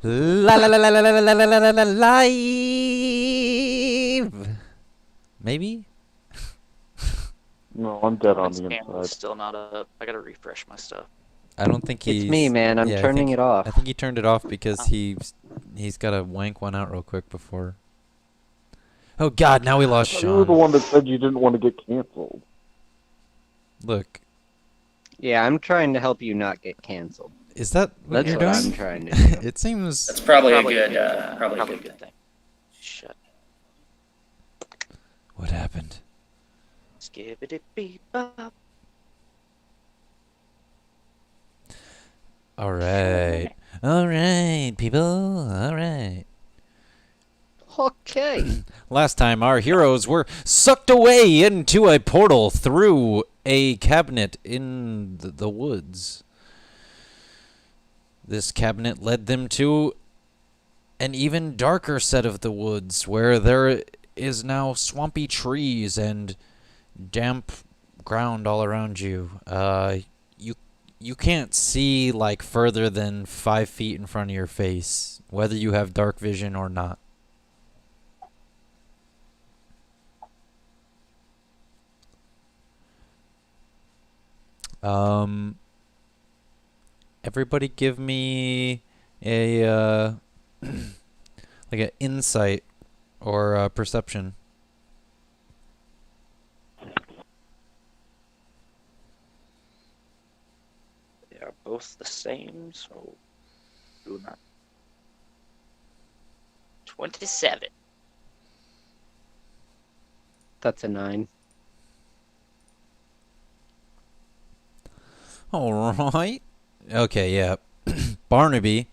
La la la la la la la la la la la live. Maybe. No, I'm dead on Mine's the camera's inside. still not up. I gotta refresh my stuff. I don't think It's me, man. I'm Yeah, turning it off. I think he turned it off because Oh. he's got to wank one out real quick before. Oh God! Now we lost You were the Sean. one that said you didn't want to get canceled. Look, Yeah, I'm trying to help you not get canceled. is that what That's you're what doing? I'm trying to do. It seems. That's probably a good thing. Shut. What happened? Skibbity beep bop. All right, people. All right. Okay. Last time, our heroes were sucked away into a portal through a cabinet in the woods. This cabinet led them to an even darker set of the woods, where there is now swampy trees and damp ground all around you. You can't see like further than 5 feet in front of your face, whether you have dark vision or not. Everybody give me a like an insight or perception. They are both the same, so do not. 27. That's a 9. All right. Okay, yeah. Barnaby,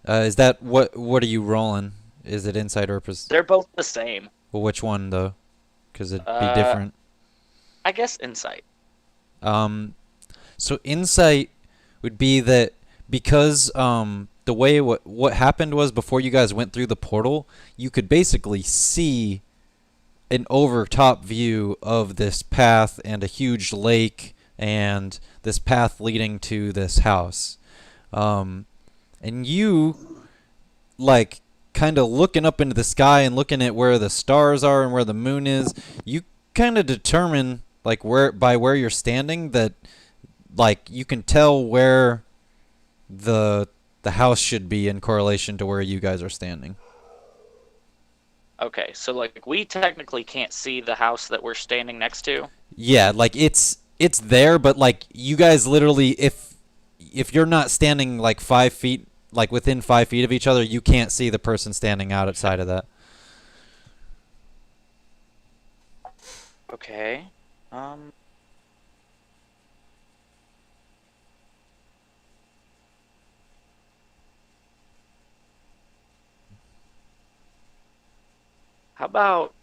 is that what are you rolling? Is it insight or They're both the same. well, which one though? Cuz it'd be different. I guess insight. So insight would be that because the way what happened was before you guys went through the portal, you could basically see an overtop view of this path and a huge lake and this path leading to this house. And you, like, kind of looking up into the sky and looking at where the stars are and where the moon is, you kind of determine, like, where you're standing, that, like, you can tell where the house should be in correlation to where you guys are standing. Okay, so like we technically can't see the house that we're standing next to. Yeah, like it's there, but like you guys literally, if you're not standing like 5 feet, like within 5 feet of each other, you can't see the person standing outside of that. Okay. How about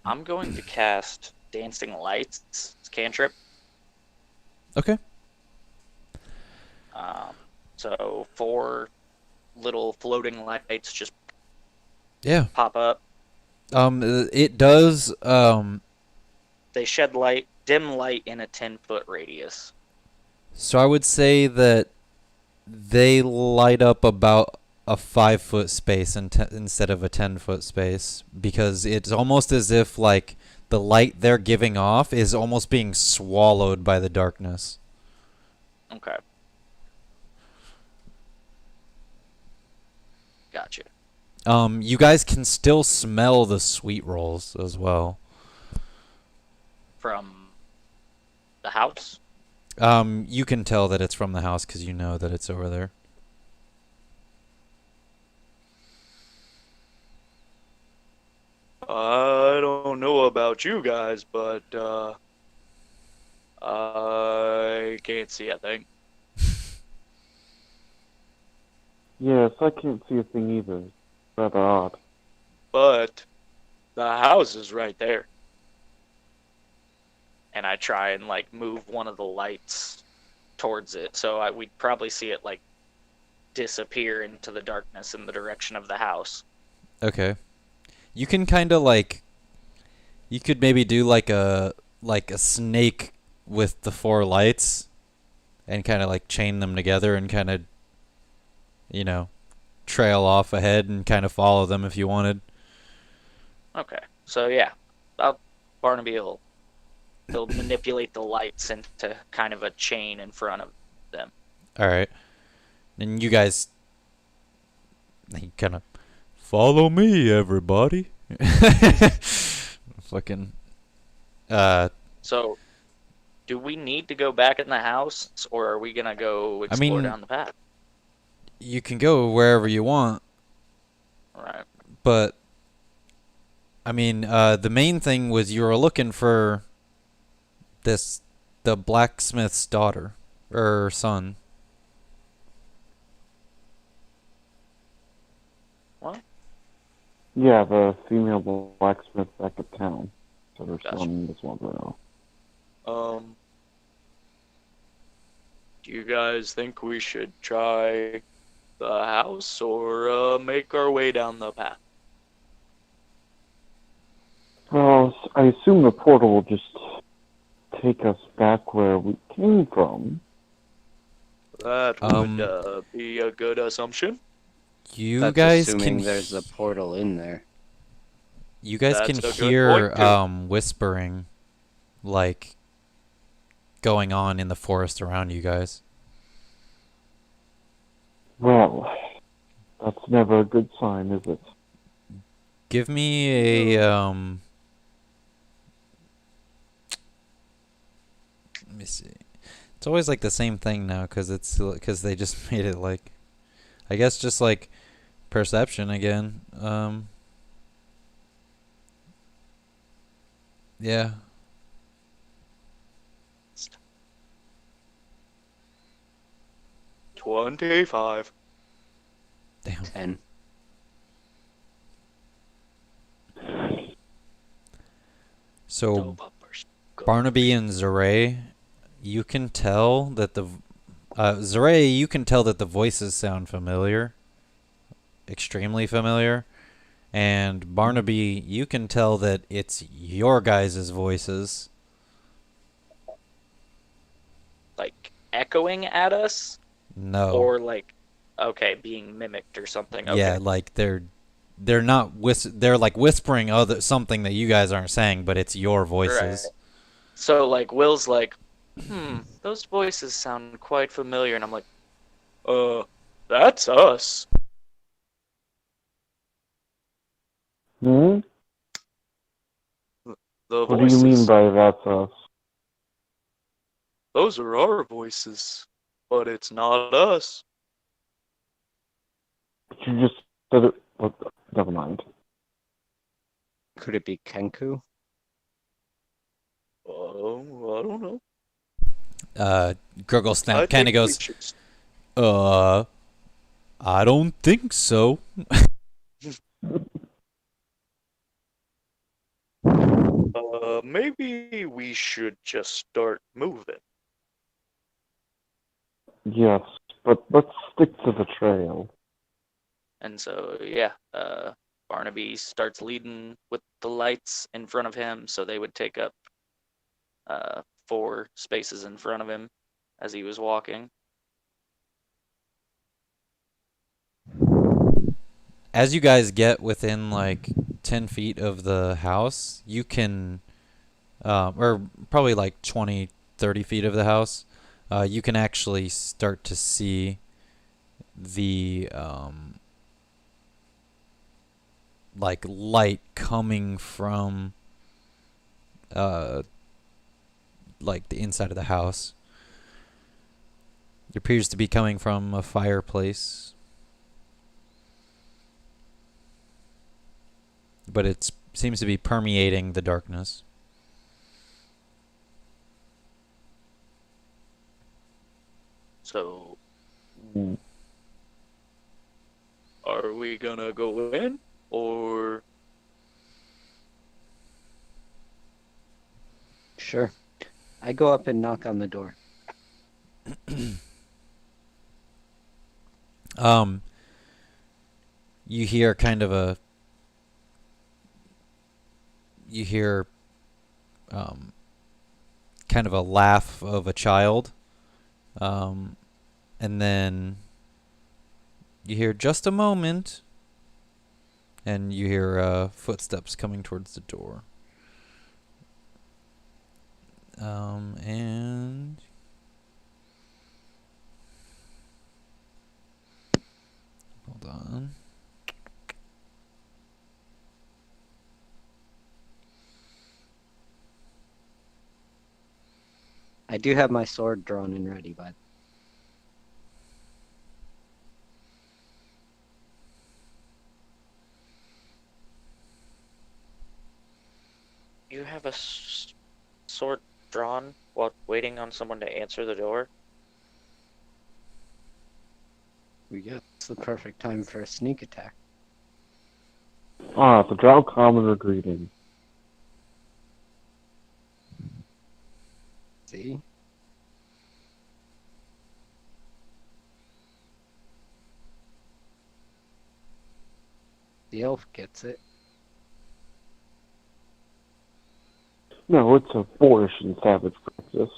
I'm going to cast Dancing Lights cantrip. Okay. So 4 little floating lights just Yeah. pop up. It does. They shed light, dim light in a 10-foot radius. So I would say that they light up about a 5-foot space instead of a 10-foot space, because it's almost as if like the light they're giving off is almost being swallowed by the darkness. Okay. Gotcha. You guys can still smell the sweet rolls as well. From the house? You can tell that it's from the house because you know that it's over there. I don't know about you guys, but I can't see a thing. Yes, I can't see a thing either. Rather odd. But the house is right there. And I try and like move one of the lights towards it, so we'd probably see it like disappear into the darkness in the direction of the house. Okay. You can kind of like, you could maybe do like a snake with the 4 lights and kind of like chain them together and kind of, you know, trail off ahead and kind of follow them if you wanted. Okay. So yeah, Barnaby he'll manipulate the lights into kind of a chain in front of them. All right. And you guys, he kind of follow me, everybody. Fucking. So, do we need to go back in the house, or are we gonna go I explore mean, down the path? you can go wherever you want, All right. but I mean, the main thing was you were looking for the blacksmith's daughter or son. What? Yeah, the female blacksmith back at town. So her Gotcha. son was wondering. Do you guys think we should try the house or make our way down the path? Well, I assume the portal will just take us back where we came from. That would be a good assumption. You That's guys assuming can there's a portal in there. you guys That's can a good hear point, too. whispering like going on in the forest around you guys. Well, that's never a good sign, is it? Give me a let me see. It's always like the same thing now because they just made it like I guess just like perception again. Yeah. 25. Damn. 10. So No bumpers. Go. Barnaby and Zaray, you can tell that Zaray, you can tell that the voices sound familiar, extremely familiar, and Barnaby, you can tell that it's your guys' voices. Like echoing at us, No. or like, okay, being mimicked or something. Okay. Yeah, like they're not they're like whispering something that you guys aren't saying, but it's your voices. Right. So like Will's like, those voices sound quite familiar, and I'm like, that's us. Hmm? The What voices. do you mean by that's us? Those are our voices, but it's not us. You just said it. Well, never mind. Could it be Kenku? Oh, I don't know. Gurgle I Snap kind of think goes, we should- I don't think so. Maybe we should just start moving. Yes, but let's stick to the trail. And so, yeah, Barnaby starts leading with the lights in front of him, so they would take up 4 spaces in front of him as he was walking. As you guys get within like 10 feet of the house, you can, or probably like 20, 30 feet of the house, you can actually start to see the like light coming from like the inside of the house. It appears to be coming from a fireplace, but it seems to be permeating the darkness. So, Hmm. are we gonna go in, or Sure. I go up and knock on the door. You hear kind of a kind of a laugh of a child, and then You hear just a moment, and you hear footsteps coming towards the door. And hold on. I do have my sword drawn and ready, but You have a sword drawn while waiting on someone to answer the door? yeah, it's the perfect time for a sneak attack. Ah, the Drow commoner greeting. See? The elf gets it. No, it's a boorish and savage practice.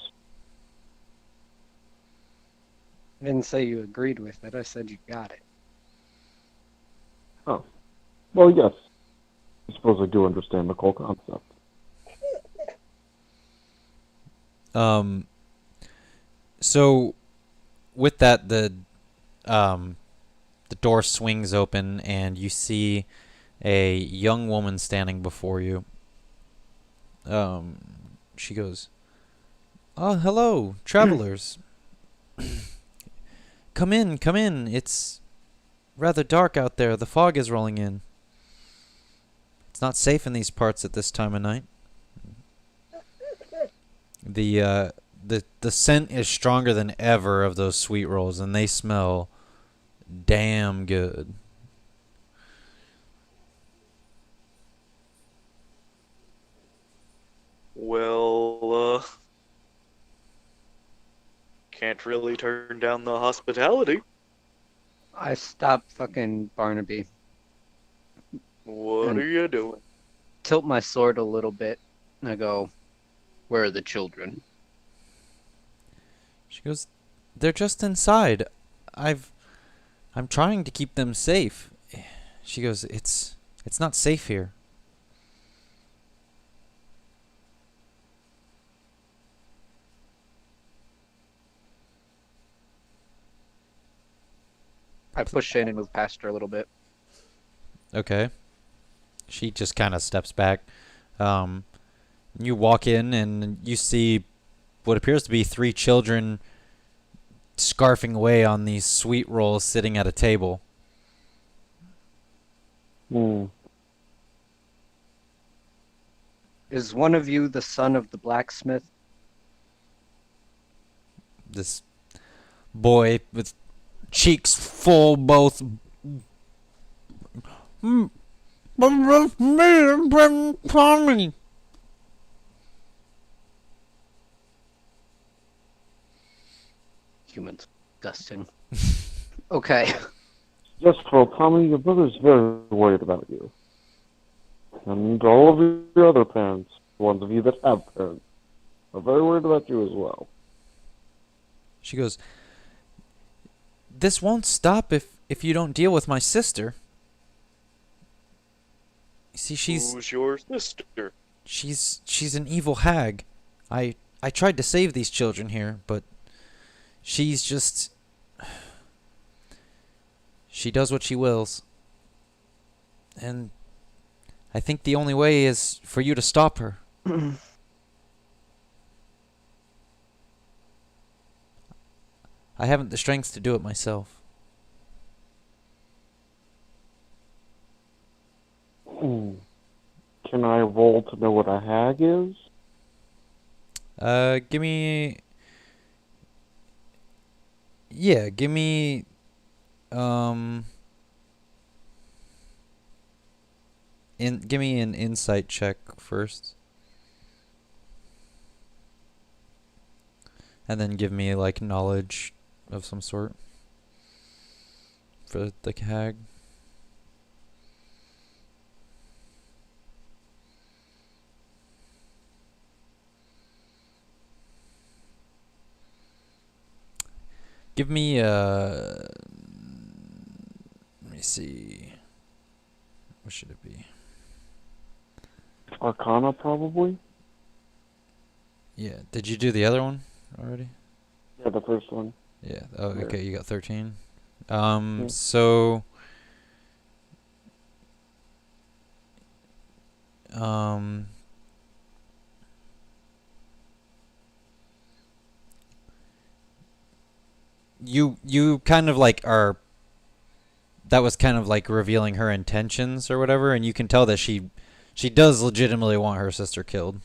I didn't say you agreed with it, I said you got it. Oh. Well, yes. I suppose I do understand the whole concept. So with that, the door swings open, and you see a young woman standing before you. She goes, "Oh, hello, travelers. Come in, come in. It's rather dark out there. The fog is rolling in. It's not safe in these parts at this time of night." The scent is stronger than ever of those sweet rolls, and they smell damn good. Well, can't really turn down the hospitality. I stopped fucking Barnaby. What And- are you doing? Tilt my sword a little bit, and I go, "Where are the children?" She goes, "They're just inside. I'm trying to keep them safe." She goes, It's not safe here." I push in and move past her a little bit. Okay. She just kind of steps back. You walk in, and you see what appears to be 3 children scarfing away on these sweet rolls sitting at a table. Hmm. Is one of you the son of the blacksmith? This boy with cheeks full both. Humans. Disgusting. Okay. Yes, well, Tommy, your brother's very worried about you. And all of your other parents, the ones of you that have parents, are very worried about you as well. She goes, "This won't stop if you don't deal with my sister. You see, Who's your sister? she's an evil hag. I tried to save these children here, but she's just, she does what she wills. And I think the only way is for you to stop her." I haven't the strength to do it myself. Hmm. Can I roll to know what a hag is? Give me. Yeah, give me. Give me an insight check first. And then give me, like, knowledge of some sort for the hag. Give me me see. What should it be? Arcana, probably? Yeah. Did you do the other one already? Yeah, the first one. Yeah. Oh, Yeah. okay. You got 13. Yeah. So, um, you kind of like are. That was kind of like revealing her intentions or whatever, and you can tell that she does legitimately want her sister killed.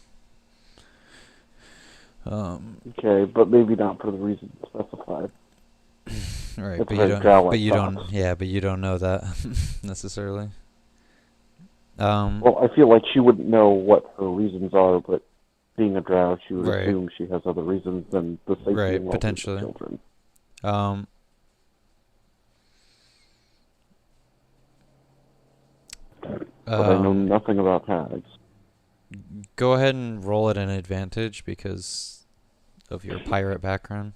Okay, but maybe not for the reasons specified. Right, It's but very drow but like you don't, thoughts. yeah, but you don't know that necessarily. Well, I feel like she wouldn't know what her reasons are, but being a drow, she would Right, assume she has other reasons than the safety and right, well-being of potentially. children. Um, But I know nothing about hags. Go ahead and roll at an advantage because of your pirate background.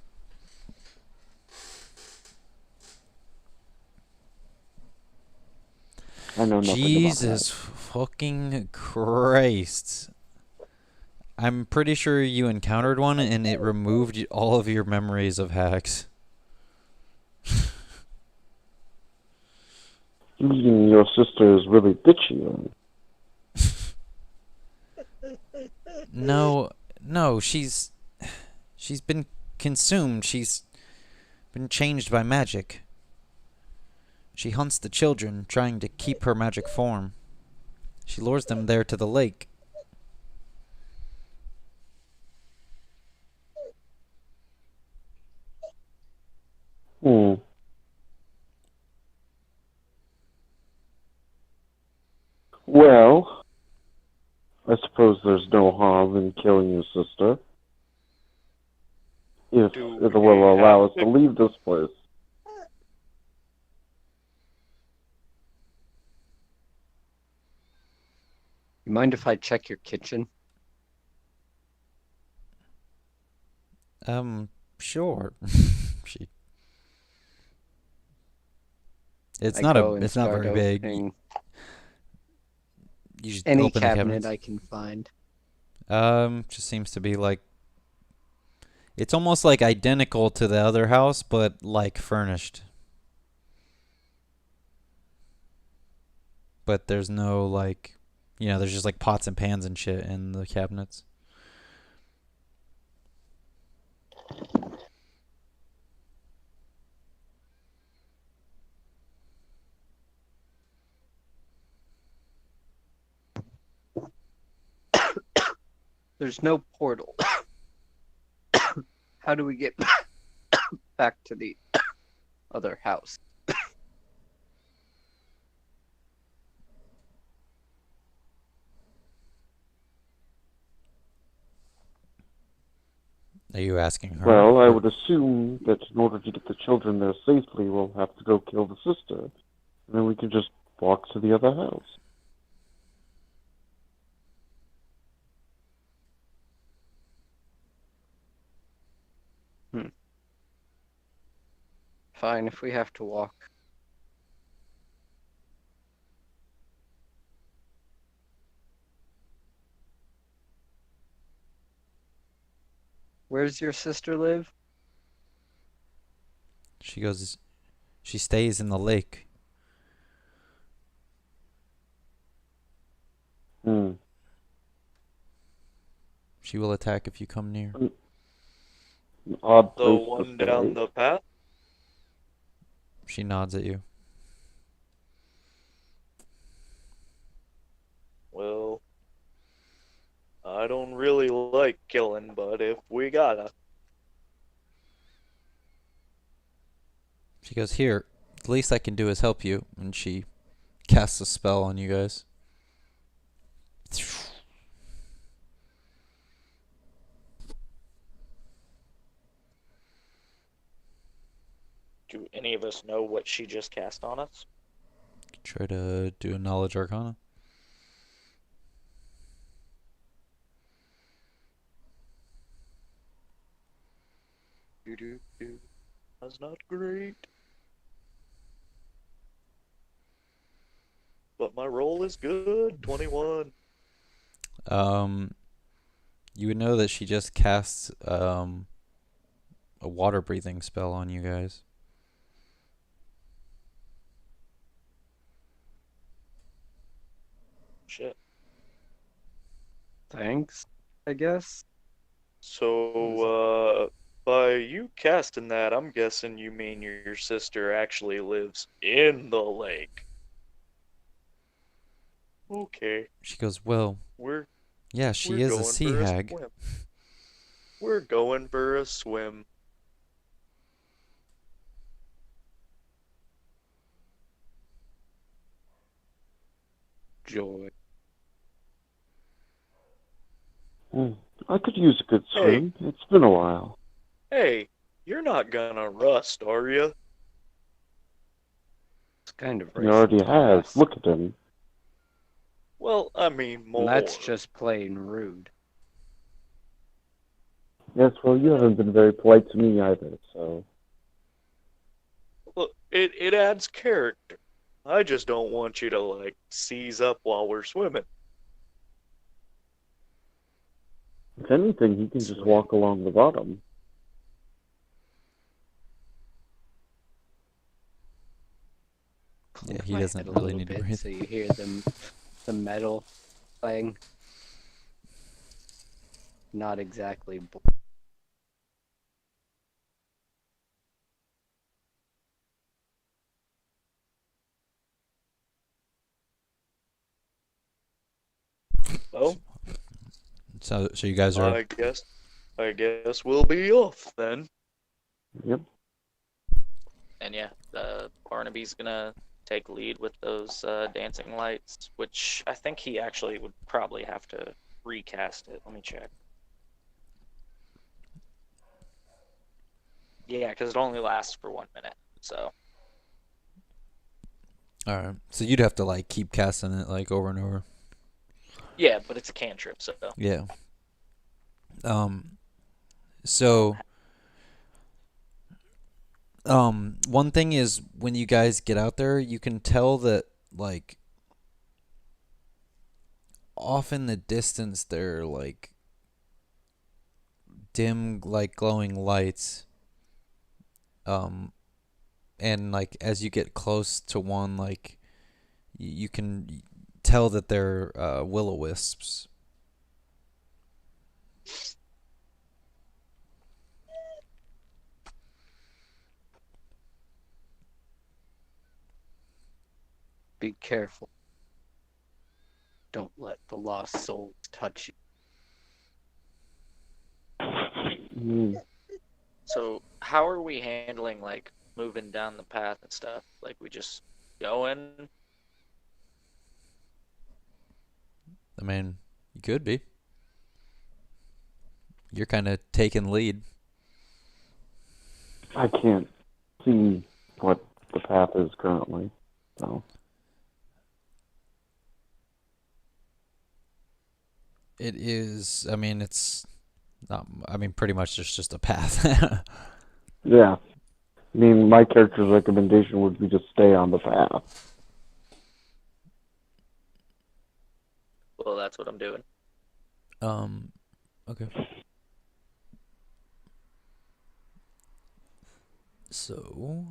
I know nothing about Jesus hags. fucking Christ. I'm pretty sure you encountered one and it removed all of your memories of hacks. Meeting your sister is really bitchy. No, she's been consumed. She's been changed by magic. She hunts the children, trying to keep her magic form. She lures them there to the lake. Hmm. Well, I suppose there's no harm in killing your sister. If Do it we will have allow us to leave this place. You mind if I check your kitchen? Sure. she. It's I not go and it's not start very big. opening You just any open the cabinet cabinets. I can find. Just seems to be like it's almost like identical to the other house, but like furnished. But there's no like, there's just like pots and pans and shit in the cabinets. There's no portal. How do we get back to the other house? Are you asking her? Well, I or- would assume that in order to get the children there safely, we'll have to go kill the sister. And then we can just walk to the other house. Fine, if we have to walk. Where's your sister live? She goes. She stays in the lake. Hmm. She will attack if you come near. An odd the place to one stay. down the path? She nods at you. Well, I don't really like killing, but if we gotta. She goes, "Here, the least I can do is help you." And she casts a spell on you guys. Do any of us know what she just cast on us? Try to do a knowledge arcana. That's not great. but my roll is good. 21. You would know that she just cast a water breathing spell on you guys. Shit. Thanks, I guess. So, by you casting that, I'm guessing you mean your sister actually lives in the lake. Okay, She goes, well, we're yeah, we're she is a going sea for a hag. swim. We're going for a swim. Joy. Hmm. I could use a good Hey. swim. It's been a while. Hey, you're not gonna rust, are you? It's kind of He racist already to has. ask. Look at him. Well, I mean And more. that's just plain rude. Yes, well, you haven't been very polite to me either, so. Look, it adds character. I just don't want you to like seize up while we're swimming. If anything, he can just Swim. walk along the bottom. Yeah, Click he my doesn't head a really little need to bit breathe. so you hear the metal playing. Not exactly. Well, So you guys are. I guess we'll be off then. Yep. And yeah, Barnaby's gonna take lead with those dancing lights, which I think he actually would probably have to recast it. Let me check. Yeah, because it only lasts for 1 minute. So All right. So you'd have to like keep casting it like over and over. yeah, but it's a cantrip, so Yeah. So one thing is when you guys get out there, you can tell that like off in the distance there are like dim like glowing lights. And like as you get close to one, like you can tell that they're will-o-wisps. Be careful. Don't let the lost souls touch you. Mm. so how are we handling like moving down the path and stuff? Like we just going? I mean, you could be. You're kind of taking lead. I can't see what the path is currently, so. It is. I mean, it's not. I mean, pretty much there's just a path. Yeah. I mean, my character's recommendation would be to stay on the path. Well, that's what I'm doing. Okay. So,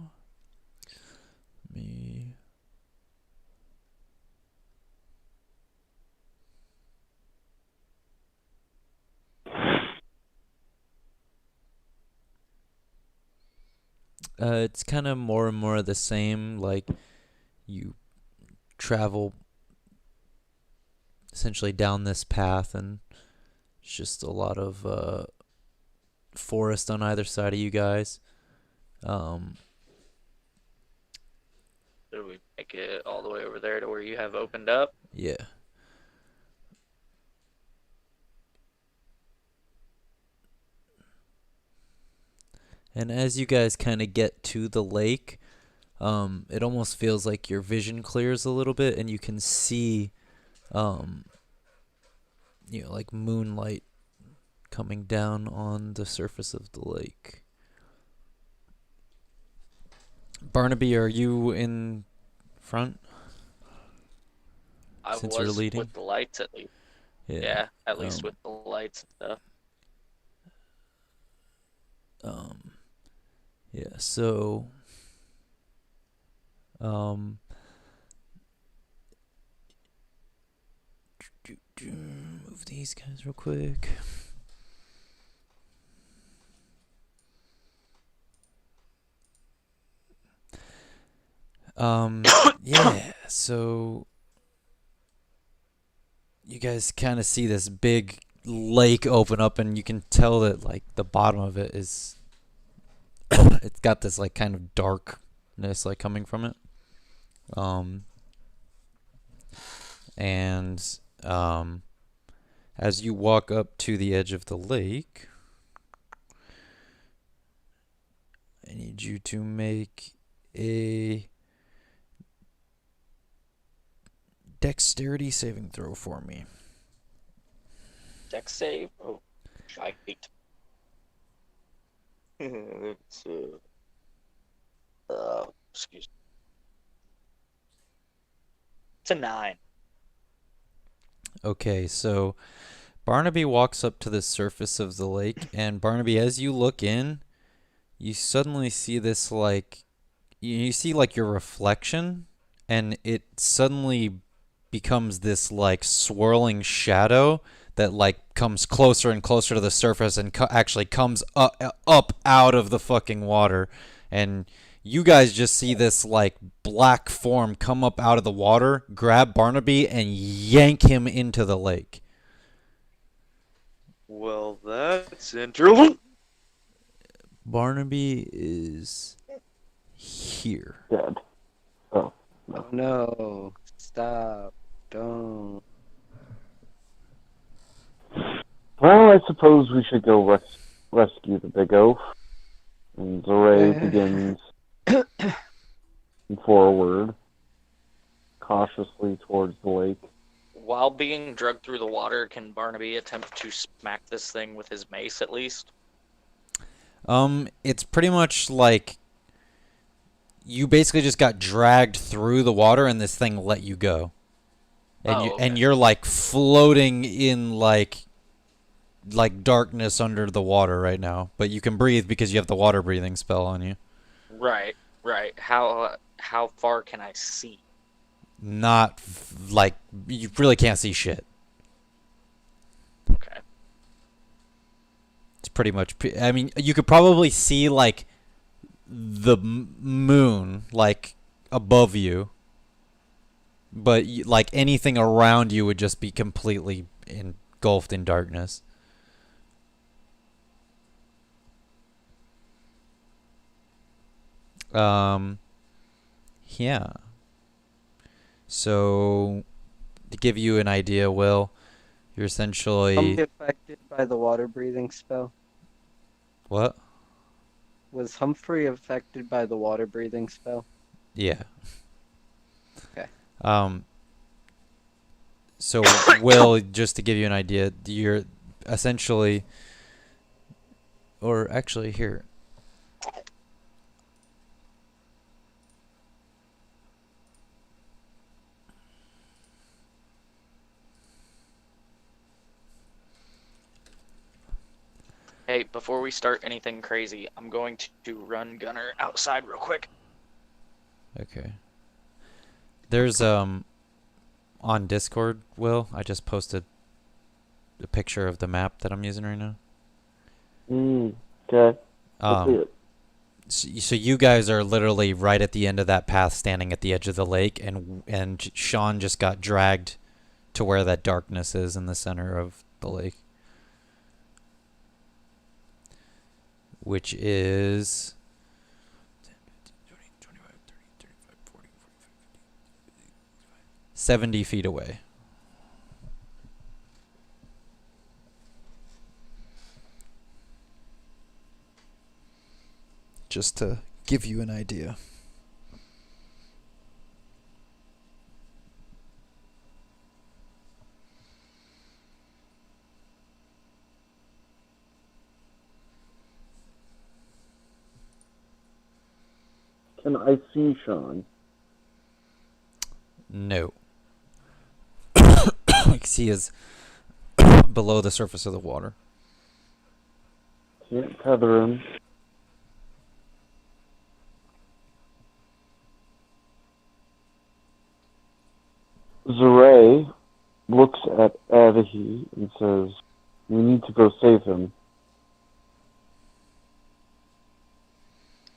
me. It's kind of more and more of the same. Like, you travel essentially down this path, and it's just a lot of forest on either side of you guys. Did we make it all the way over there to where you have opened up? Yeah. And as you guys kind of get to the lake, it almost feels like your vision clears a little bit, and you can see, like moonlight coming down on the surface of the lake. Barnaby, are you in front? I since you're was leading? with the lights at least. Yeah, at least with the lights and stuff. Yeah, so move these guys real quick. Yeah, so you guys kind of see this big lake open up, and you can tell that like the bottom of it is it's got this like kind of darkness like coming from it. And as you walk up to the edge of the lake, I need you to make a dexterity saving throw for me. Dex save? Oh, shite. It's, Excuse me. It's a 9. Okay, so Barnaby walks up to the surface of the lake, and Barnaby, as you look in, you suddenly see this like you see like your reflection, and it suddenly becomes this like swirling shadow that like comes closer and closer to the surface and actually comes up out of the fucking water, and you guys just see this like black form come up out of the water, grab Barnaby, and yank him into the lake. well, that's interesting. Barnaby is here. Dead. Oh. Oh no. Stop. Don't. Well, I suppose we should go rescue the big oaf. And Zoray begins forward, cautiously towards the lake. While being drugged through the water, can Barnaby attempt to smack this thing with his mace at least? It's pretty much like you basically just got dragged through the water and this thing let you go. And okay. you're like floating in like darkness under the water right now, but you can breathe because you have the water breathing spell on you. Right. How far can I see? Not like you really can't see shit. Okay. It's pretty much I mean, you could probably see like the moon like above you, but like anything around you would just be completely engulfed in darkness. Yeah. So, to give you an idea, Will, you're essentially Humphrey affected by the water breathing spell? what? Was Humphrey affected by the water breathing spell? Yeah. Okay. So, Will, just to give you an idea, you're essentially, or actually here. Hey, before we start anything crazy, I'm going to run Gunner outside real quick. Okay. There's on Discord, Will, I just posted a picture of the map that I'm using right now. Okay. I see it. So you guys are literally right at the end of that path, standing at the edge of the lake, and Sean just got dragged to where that darkness is in the center of the lake, which is 70 feet away. Just to give you an idea. Can I see Sean? No. because he is below the surface of the water. Can't tether him. Zeray looks at Adahi and says, "We need to go save him."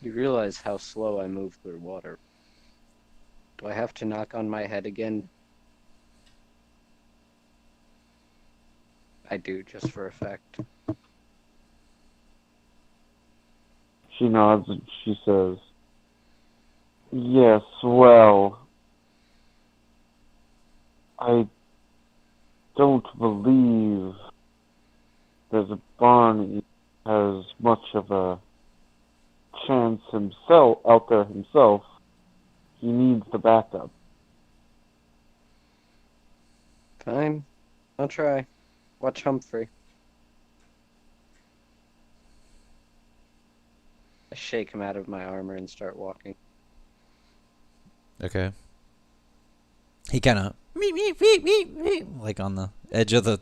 You realize how slow I move through water. Do I have to knock on my head again? I do, just for effect. She nods and she says, "Yes, well, I don't believe that Barney has much of a chance himself out there himself. He needs the backup." Fine. I'll try. Watch Humphrey. I shake him out of my armor and start walking. Okay. He kind of like on the edge of the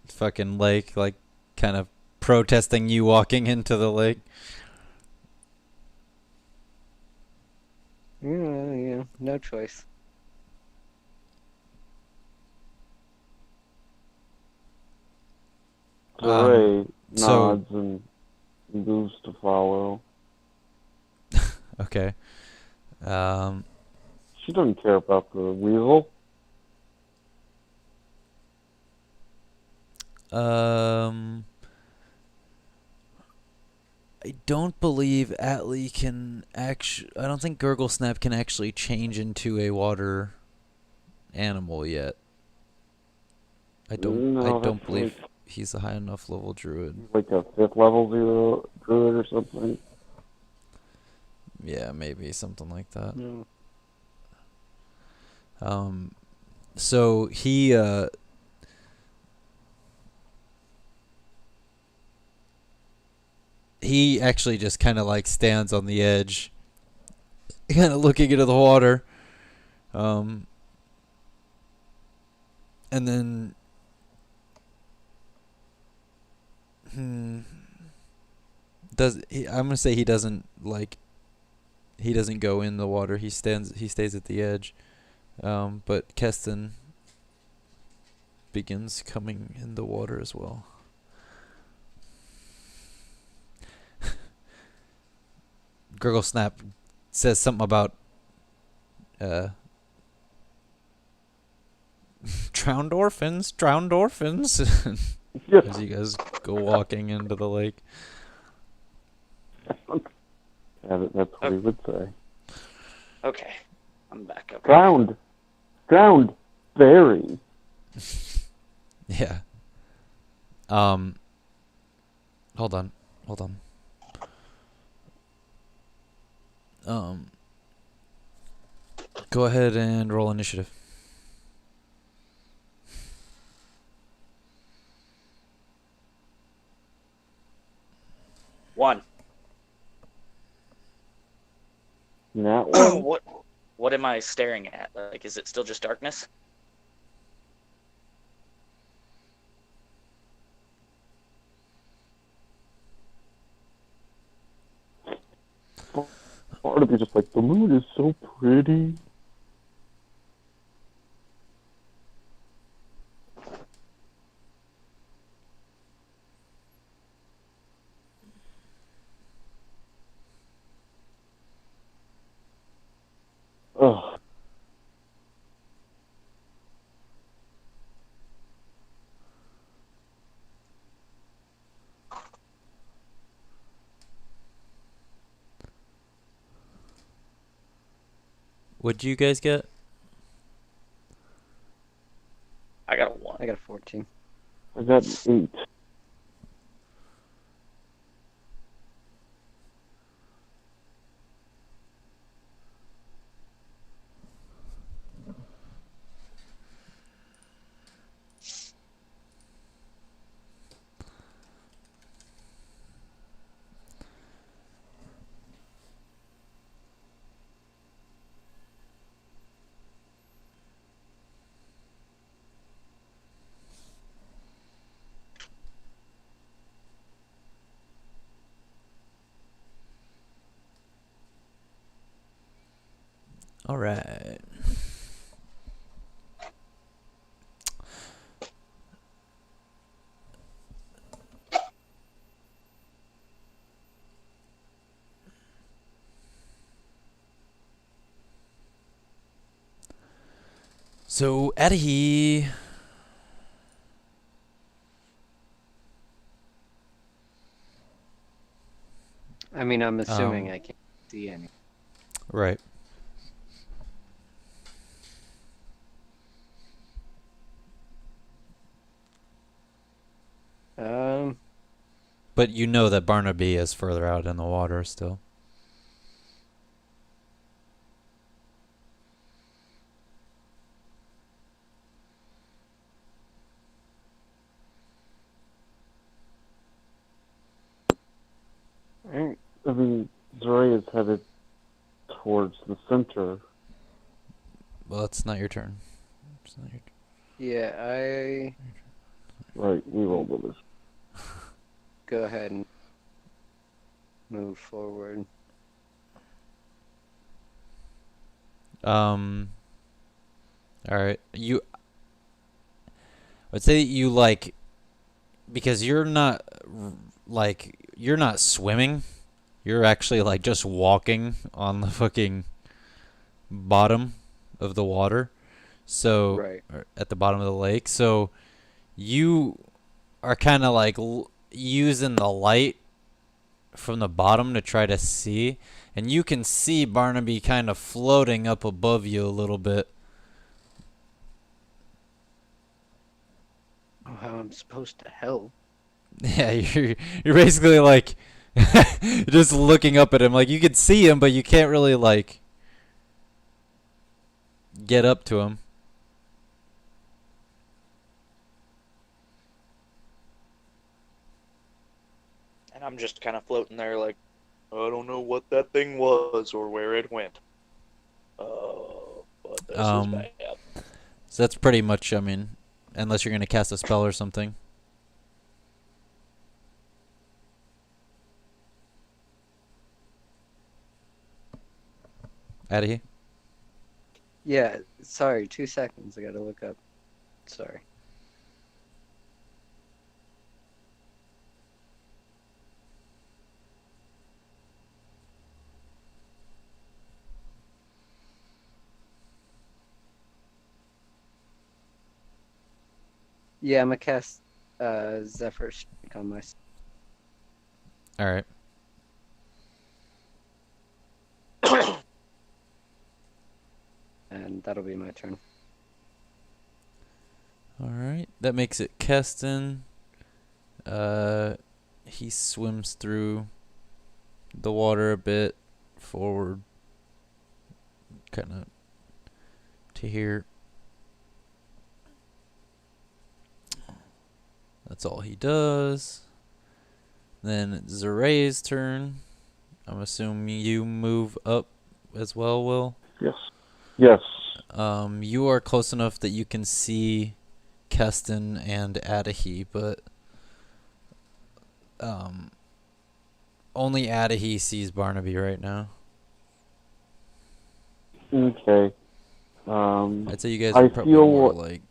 fucking lake, like kind of protesting you walking into the lake. Yeah, no choice. Zeray so- nods and moves to follow. Okay. She doesn't care about the weasel. I don't believe Atlee can actually. I don't think Gurgle Snap can actually change into a water animal yet. I don't. No, I don't that's believe he's a high enough level druid. like a 5th level druid or something. Yeah, maybe something like that. No. So he actually just kind of like stands on the edge, kind of looking into the water, and then I'm gonna say he doesn't go in the water. He stays at the edge. But Keston begins coming in the water as well. Gurgle Snap says something about drowned orphans. Yes. As you guys go walking into the lake. Yeah, that's what he would say. Okay, I'm back up. Drowned. Very. Yeah. Hold on. Go ahead and roll initiative. One. That one. What am I staring at? Like, is it still just darkness? Part of you just like, the moon is so pretty. Ugh. What'd you guys get? I got a 1. I got a 14. I got 8. All right. So, Adahi. I mean, I'm assuming I can't see any. Right. But you know that Barnaby is further out in the water still. Alright. I mean, Zoray is headed towards the center. Well, it's not your turn. It's not your Yeah, I Right, we rolled with this. go ahead and move forward. All right. I'd say you like because you're not you're not swimming. You're actually like just walking on the fucking bottom of the water. So Right. or at the bottom of the lake. So you are kind of like using the light from the bottom to try to see, and you can see Barnaby kind of floating up above you a little bit. Oh, how I'm supposed to help? Yeah, you're basically like just looking up at him. Like you can see him, but you can't really like get up to him. And I'm just kind of floating there like, I don't know what that thing was or where it went. But this is bad. So that's pretty much, I mean, unless you're gonna cast a spell or something. Out of here. Yeah, sorry, 2 seconds. I gotta look up. Sorry. Yeah, I'm gonna cast Zephyr Strike on myself. All right. And that'll be my turn. All right. That makes it Keston. He swims through the water a bit forward, kind of to here. That's all he does. Then it's Zaray's turn. I'm assuming you move up as well, Will. Yes. Yes. You are close enough that you can see Keston and Adahi, but only Adahi sees Barnaby right now. Okay. I'd say you guys I are probably feel more like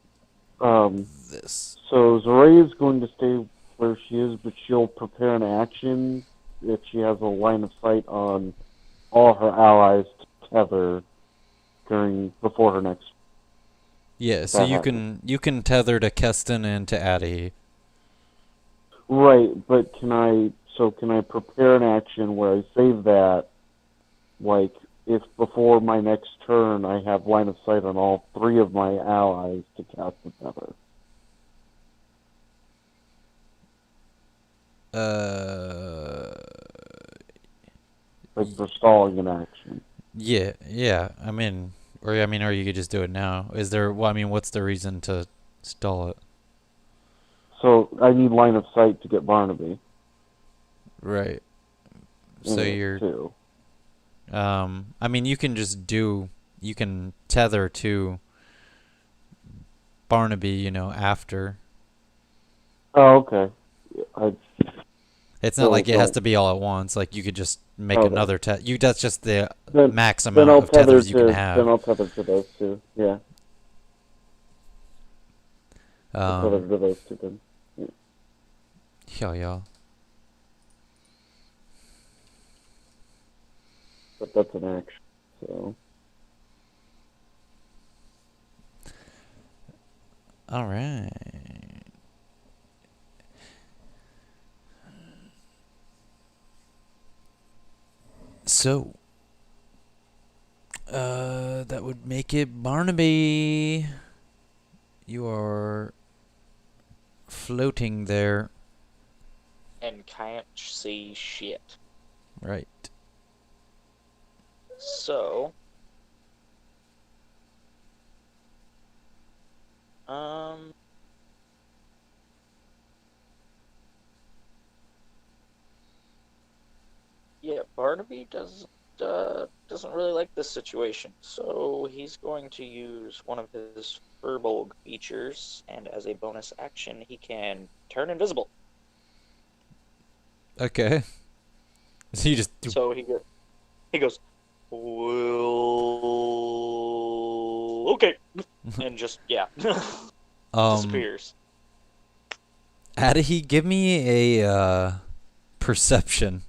this. So Zoray is going to stay where she is, but she'll prepare an action if she has a line of sight on all her allies to tether before her next. Yeah, so you can tether to Keston and to Adahi. Right, but can I prepare an action where I save that, like if before my next turn I have line of sight on all three of my allies to cast the tether? Like for stalling an action. Yeah. I mean, or you could just do it now. Is there? Well, I mean, what's the reason to stall it? So I need line of sight to get Barnaby. Right. So you're. Too. I mean, you can tether to Barnaby, after. Oh, okay. It's not like it has to be all at once. Like you could just make Okay. another tether. That's just the Then- max Then amount I'll of tether tethers you to. can have. Then I'll tether to those two. Yeah. I'll tether Um, to those two then. yeah. But that's an action. So. All right. So, that would make it Barnaby. You are floating there, And can't see shit. right? So, yeah, Barnaby doesn't really like this situation, so he's going to use one of his Furbolg features, and as a bonus action, he can turn invisible. Okay. So you just So he goes, well, okay, and just disappears. Adahy, give me a perception.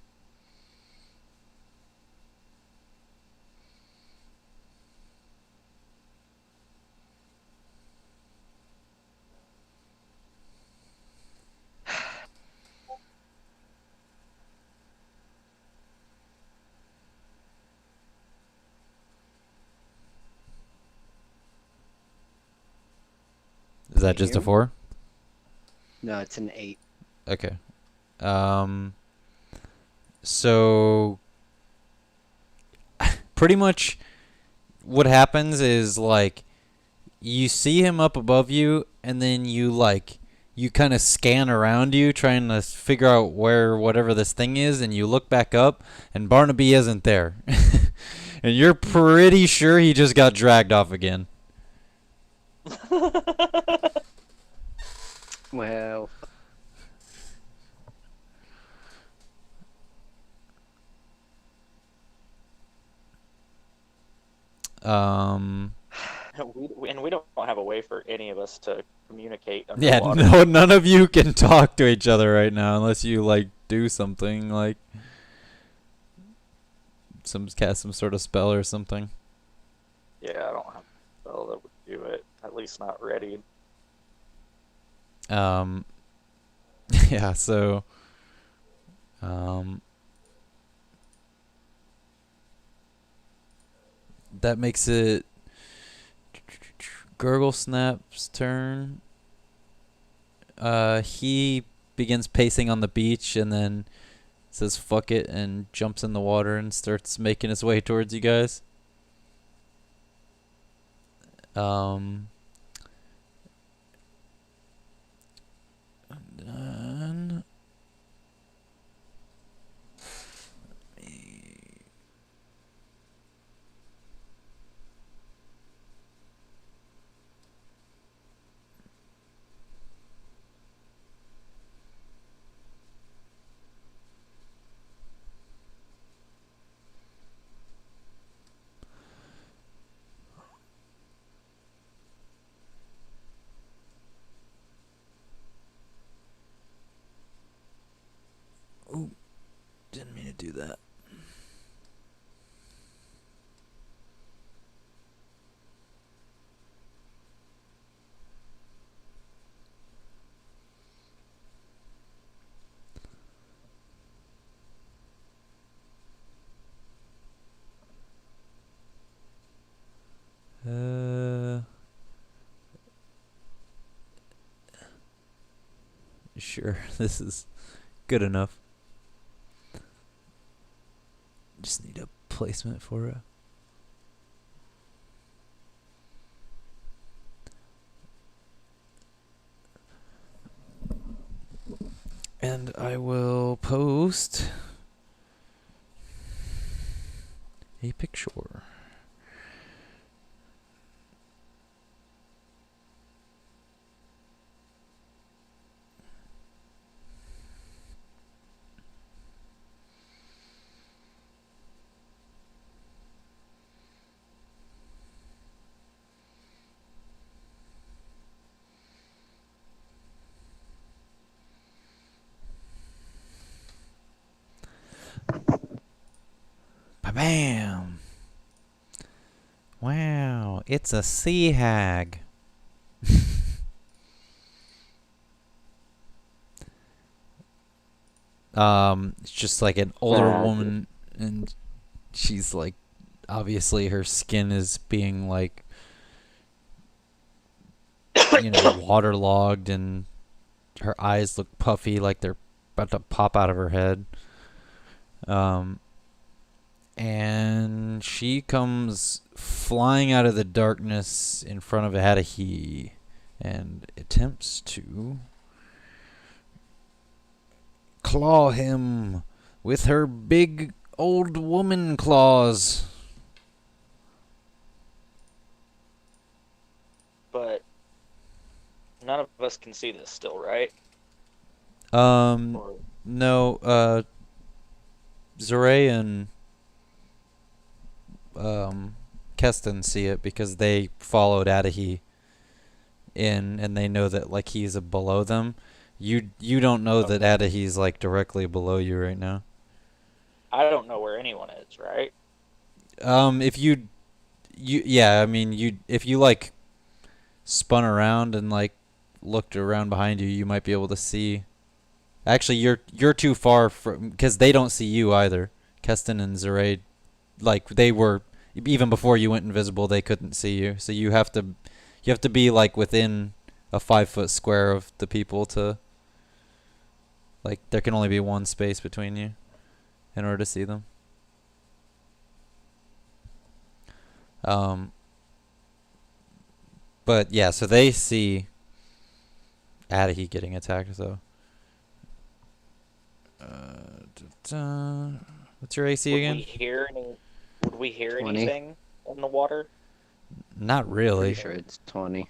Is that just a You? 4? No, it's an 8. Okay. So pretty much what happens is like you see him up above you and then you kind of scan around you trying to figure out where whatever this thing is, and you look back up and Barnaby isn't there. And you're pretty sure he just got dragged off again. Well, we don't have a way for any of us to communicate Yeah, underwater. no, none of you can talk to each other right now unless you like do something like cast some sort of spell or something. Yeah, I don't have a spell that would do it. At least not ready. Yeah, so that makes it Gurgle Snap's turn. He begins pacing on the beach and then says fuck it and jumps in the water and starts making his way towards you guys. And then ooh, didn't mean to do that. Sure, this is good enough. Just need a placement for it. And I will post a picture. Bam! Wow, it's a sea hag. It's just like an older Hag. woman, and she's like, obviously her skin is being like, waterlogged, and her eyes look puffy, like they're about to pop out of her head. And she comes flying out of the darkness in front of Adahi and attempts to claw him with her big old woman claws. But none of us can see this still, right? Or No, Zoray and Keston see it because they followed Adahi in, and they know that like he's below them. You don't know that Adahi's like directly below you right now. I don't know where anyone is, right? If you yeah, I mean if you like spun around and like looked around behind you, you might be able to see. Actually, you're too far from, because they don't see you either. Keston and Zoraid, like they were even before you went invisible, they couldn't see you. So you have to be like within a 5-foot square of the people to, like, there can only be one space between you in order to see them. But yeah, so they see Adahi getting attacked though. What's your AC again? Would we hear 20. anything in the water? Not really. Pretty sure it's 20.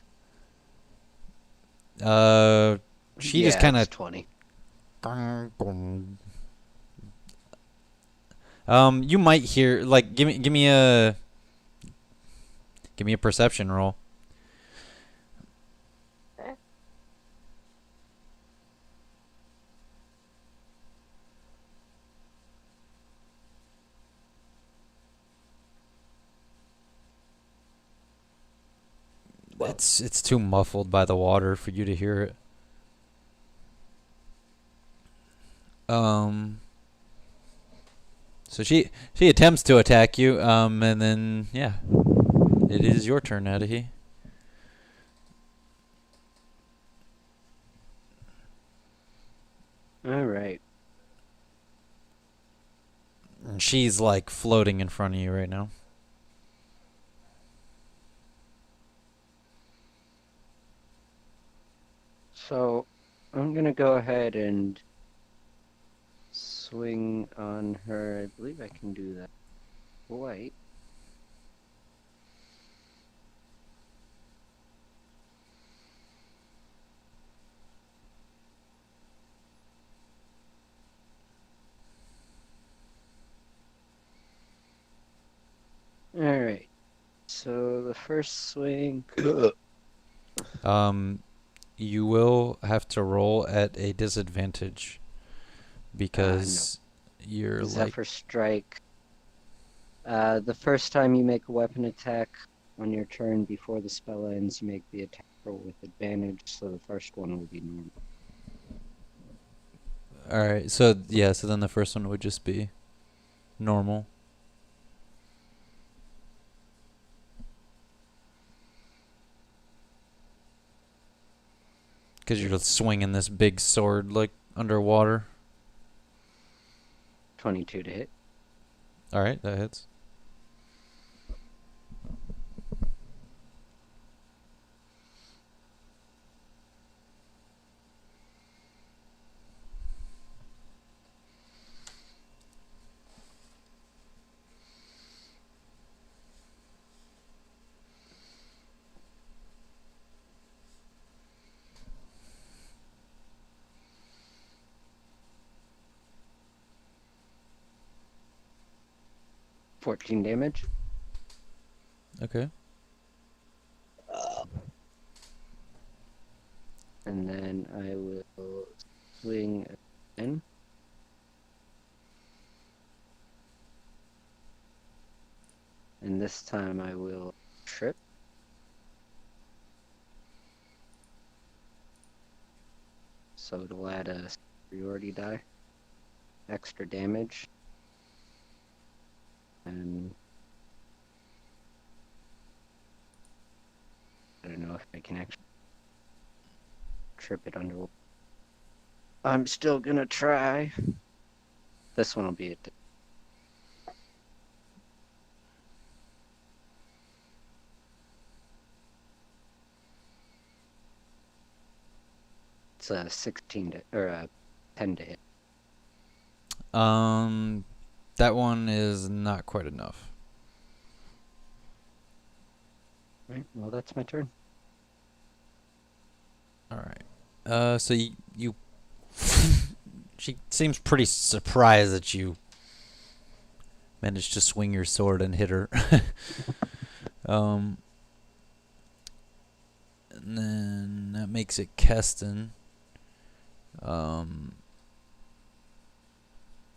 She yeah, just kind it's of 20. You might hear, like, give me a perception roll. It's too muffled by the water for you to hear it. So she attempts to attack you, and then yeah, it is your turn, Adahi. All right. And she's like floating in front of you right now. So I'm gonna go ahead and swing on her. I believe I can do that. Wait. All right. So the first swing. You will have to roll at a disadvantage because you're Is like that for strike? The first time you make a weapon attack on your turn before the spell ends, you make the attack roll with advantage, so the first one will be normal. all right. So yeah, so then the first one would just be normal. Because you're swinging this big sword like underwater. 22 to hit. All right, that hits. $14 damage. Okay. And then I will swing again. And this time I will trip. So it'll add a superiority die. Extra damage. And I don't know if I can actually trip it under. I'm still gonna try. This one will be it. It's a 16 to, or a 10 to hit. That one is not quite enough. Right. Well, that's my turn. All right. So you she seems pretty surprised that you managed to swing your sword and hit her. And then that makes it Keston.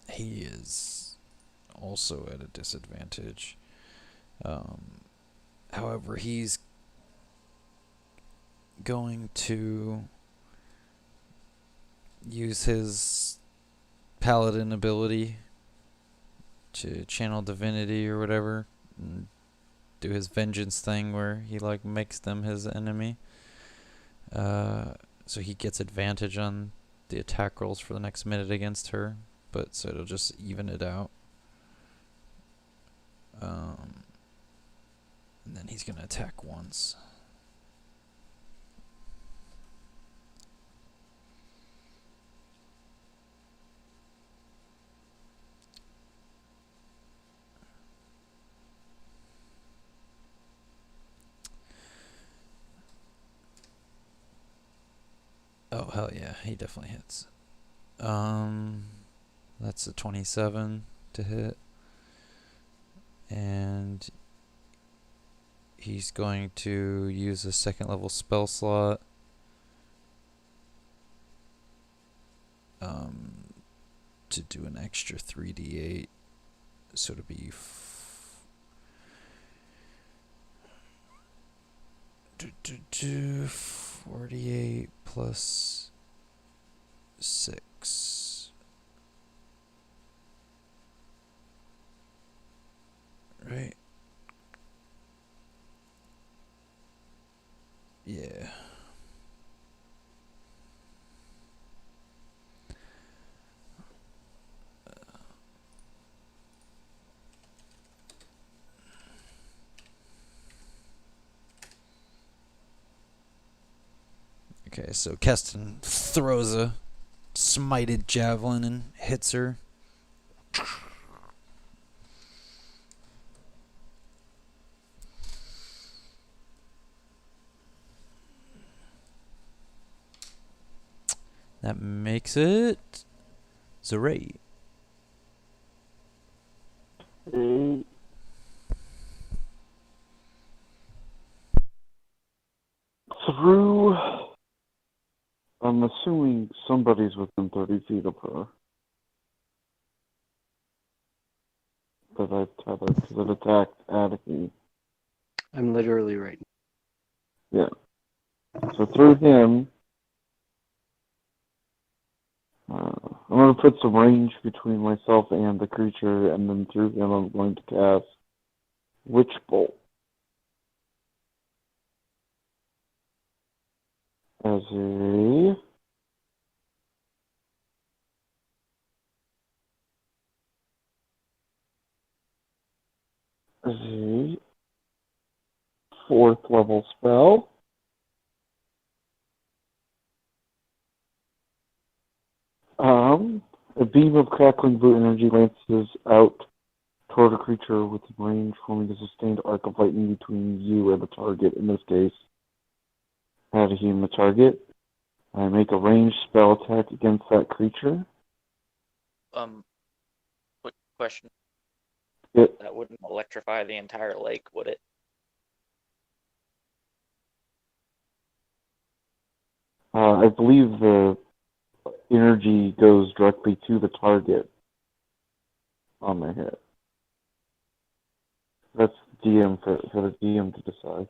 He is also at a disadvantage. However, he's going to use his paladin ability to channel divinity or whatever, and do his vengeance thing where he like makes them his enemy. So he gets advantage on the attack rolls for the next minute against her, but so it'll just even it out. And then he's gonna attack once. Oh hell yeah, he definitely hits. That's a 27 to hit. And he's going to use a second level spell slot. To do an extra 3d8. So to be 48 plus 6. Right? Yeah. Okay, so Keston throws a smited javelin and hits her. That makes it Zeray. Okay. Through. I'm assuming somebody's within 30 feet of her. That I've tethered because it attacked at me. I'm literally right. Yeah. So through him, I'm going to put some range between myself and the creature, and then through him I'm going to cast Witch Bolt. As a 4th level spell. A beam of crackling blue energy lances out toward a creature within range, forming a sustained arc of lightning between you and the target. In this case, Patahim the target. I make a ranged spell attack against that creature. Quick question. It, That wouldn't electrify the entire lake, would it? I believe the energy goes directly to the target on the hit. That's DM for the DM to decide.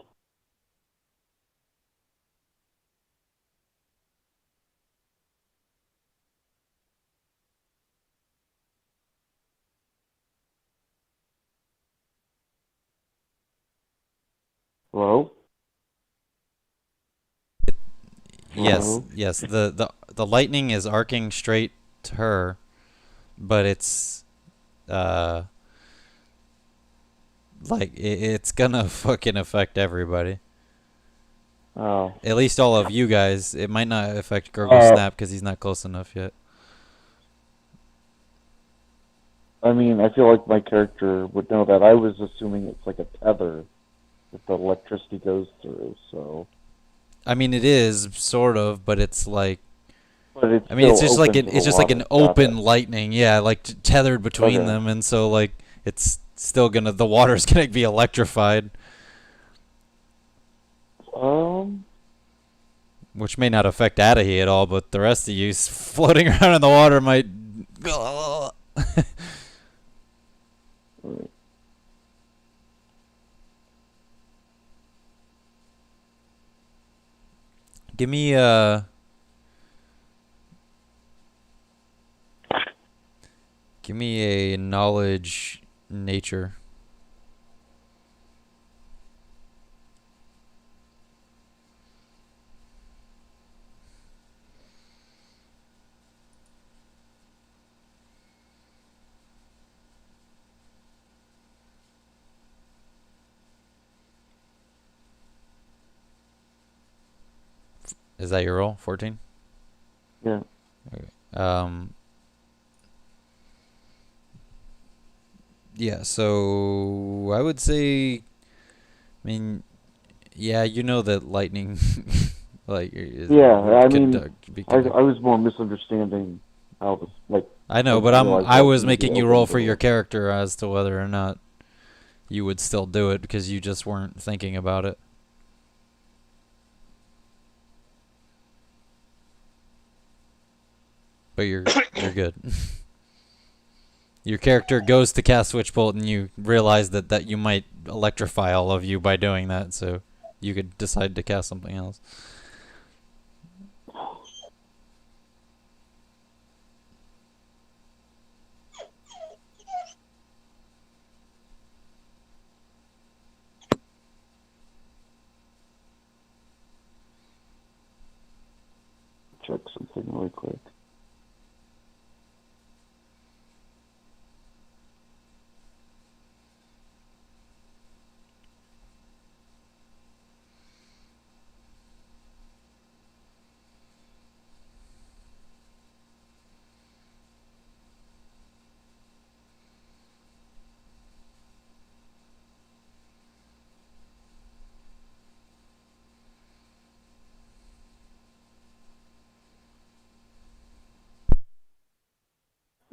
Hello? Yes, Hello? yes. The lightning is arcing straight to her, but it's uh it's gonna fucking affect everybody. Oh. At least all of you guys. It might not affect Gurgle Uh, Snap because he's not close enough yet. I mean, I feel like my character would know that. I was assuming it's like a tether that the electricity goes through, so. I mean, it is sort of, but it's like But it's I mean, it's still just like open to the it's just like water. an Got open it. lightning, yeah, like tethered between Okay. them, and so like it's still gonna the water's gonna be electrified, Um, which may not affect Adahi at all, but the rest of you floating around in the water might. right. Give me give me a knowledge nature. Is that your roll? 14? Yeah. Okay. Yeah, so I would say, I mean, yeah, you know that lightning, like, Yeah, I could mean, be I conducted. was more misunderstanding how this, like, I I know, but didn't realize I that was was going to be making you open roll to for your the. character as to whether or not you would still do it because you just weren't thinking about it. But you're good. Your character goes to cast Switch Bolt, and you realize that you might electrify all of you by doing that, so you could decide to cast something else. Check something really quick.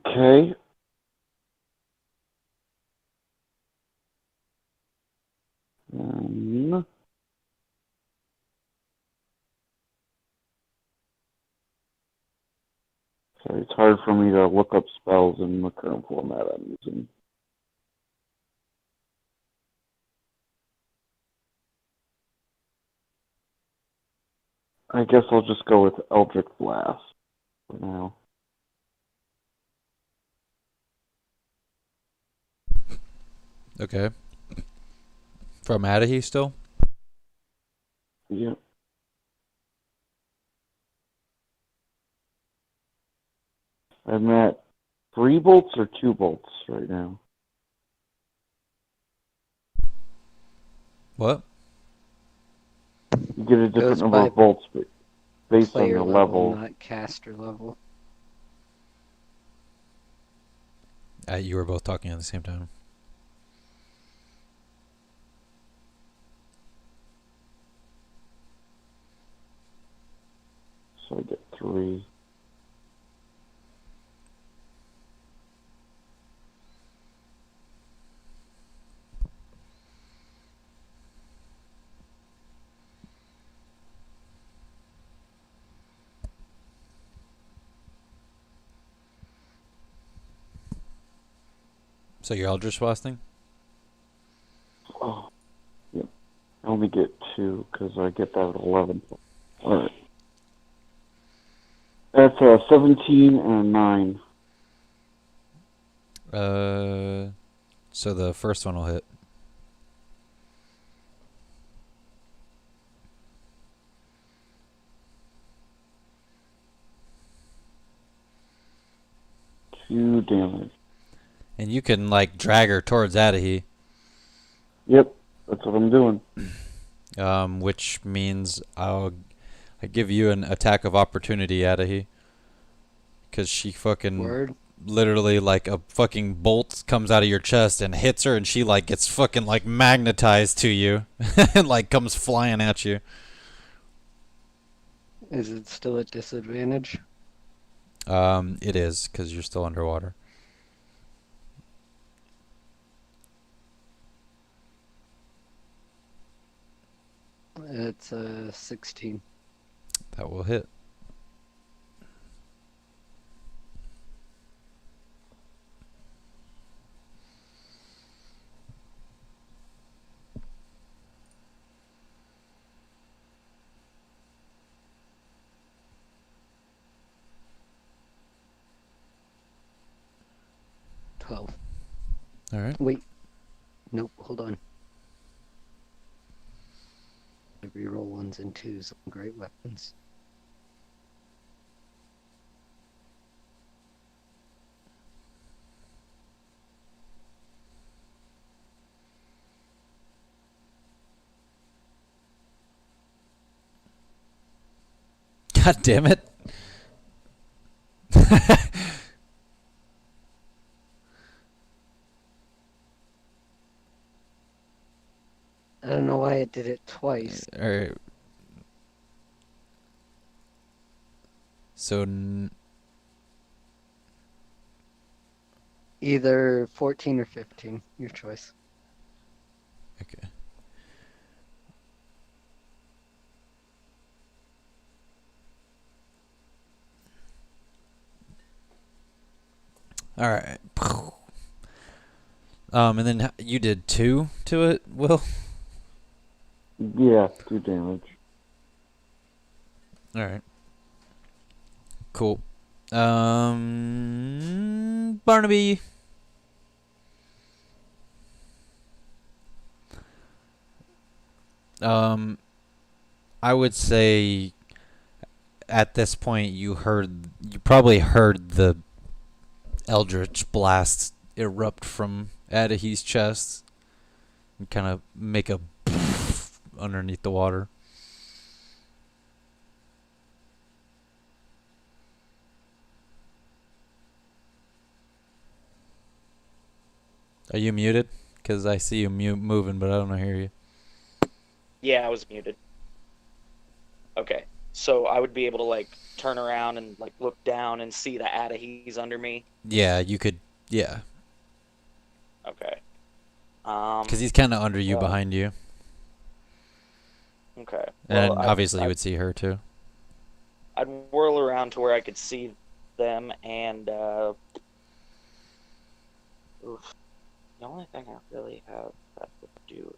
Okay. Sorry, it's hard for me to look up spells in the current format I'm using. I guess I'll just go with Eldritch Blast for now. Okay. From Adahi still? Yeah. I'm at 3 bolts or 2 bolts right now. What? You get a Goes different number by of bolts based on player your level, level. not caster level. You were both talking at the same time. So I get 3. So you're Eldritch Blasting? Oh. me get 2 because I get that at 11. All right. That's a 17 and a 9. So the first one will hit. Two damage. And you can like drag her towards Adahi. Yep, that's what I'm doing. Which means I give you an attack of opportunity, Adahi. Because she fucking Word. literally like a fucking bolt comes out of your chest and hits her, and she like gets fucking like magnetized to you and like comes flying at you. Is it still at disadvantage? It is because you're still underwater. It's 16. That will hit. All right. Wait. Nope, hold on. I reroll 1s and 2s on great weapons. God damn it. I don't know why it did it twice. Alright. So Either 14 or 15, your choice. okay. All right. And then you did 2 to it, Will? Yeah, 2 damage. All right. Cool. Barnaby. I would say at this point you probably heard the Eldritch blast erupt from Adahi's chest and kind of make a underneath the water. Are you muted? Because I see you moving, but I don't hear you. Yeah, I was muted. Okay, so I would be able to like turn around and like look down and see the Adahi's under me. Yeah, you could. Yeah, Okay. because he's kind of under you, well, behind you, Okay. and Well, obviously you would see her too. I'd whirl around to where I could see them, and oof, the only thing I really have that would do,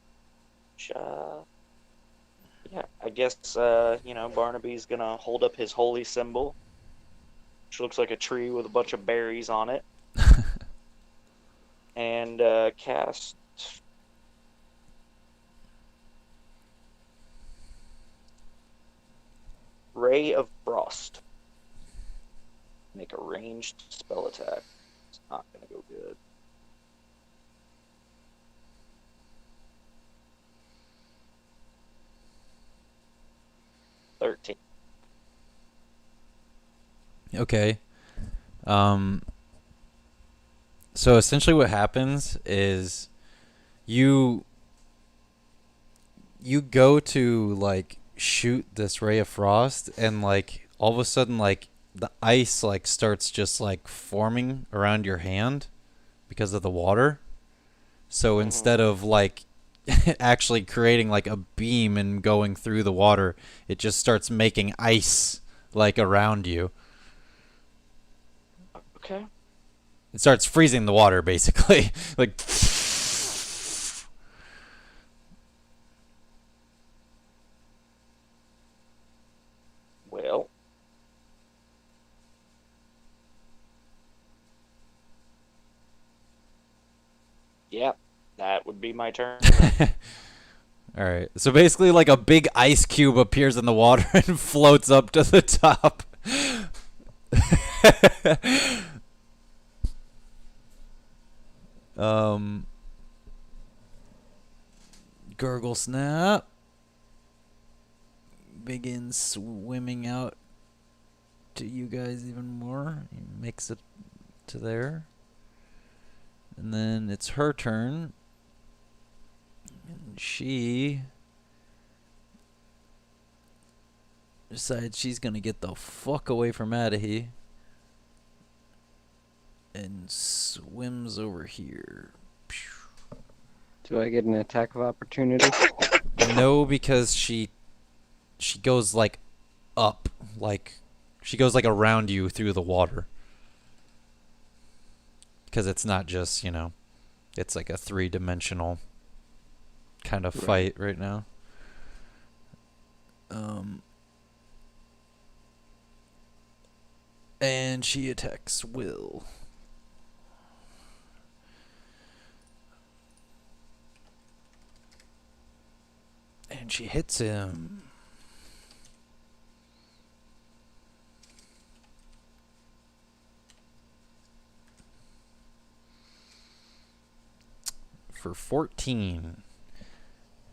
yeah, I guess Barnaby's gonna hold up his holy symbol, which looks like a tree with a bunch of berries on it, and cast Ray of Frost. Make a ranged spell attack. It's not gonna go good. $13. Okay. So essentially what happens is you go to like shoot this ray of frost, and like all of a sudden like the ice like starts just like forming around your hand because of the water. So instead of like actually creating like a beam and going through the water, it just starts making ice like around you. Okay. It starts freezing the water basically. Like That would be my turn. All right. So basically, like a big ice cube appears in the water and floats up to the top. um. Gurgle Snap begins swimming out to you guys even more. He makes it to there. And then it's her turn. And she decides she's gonna get the fuck away from Adahi. And swims over here. Do I get an attack of opportunity? No, because she goes like up, like she goes like around you through the water. Because it's not just, it's like a 3-dimensional kind of fight right now. And she attacks Will. And she hits him. For 14.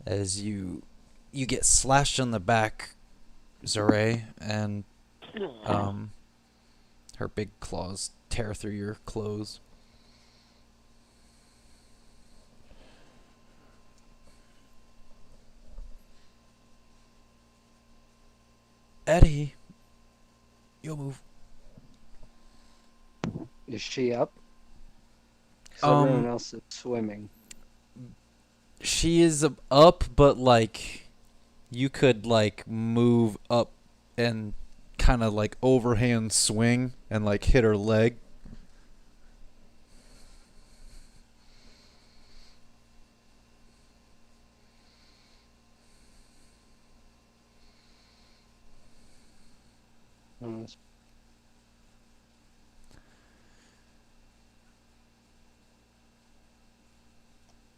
As you get slashed on the back, Zore, and her big claws tear through your clothes. Eddie, you'll move. Is she up? 'Cause everyone else is swimming. She is up, but like you could like move up and kind of like overhand swing and like hit her leg.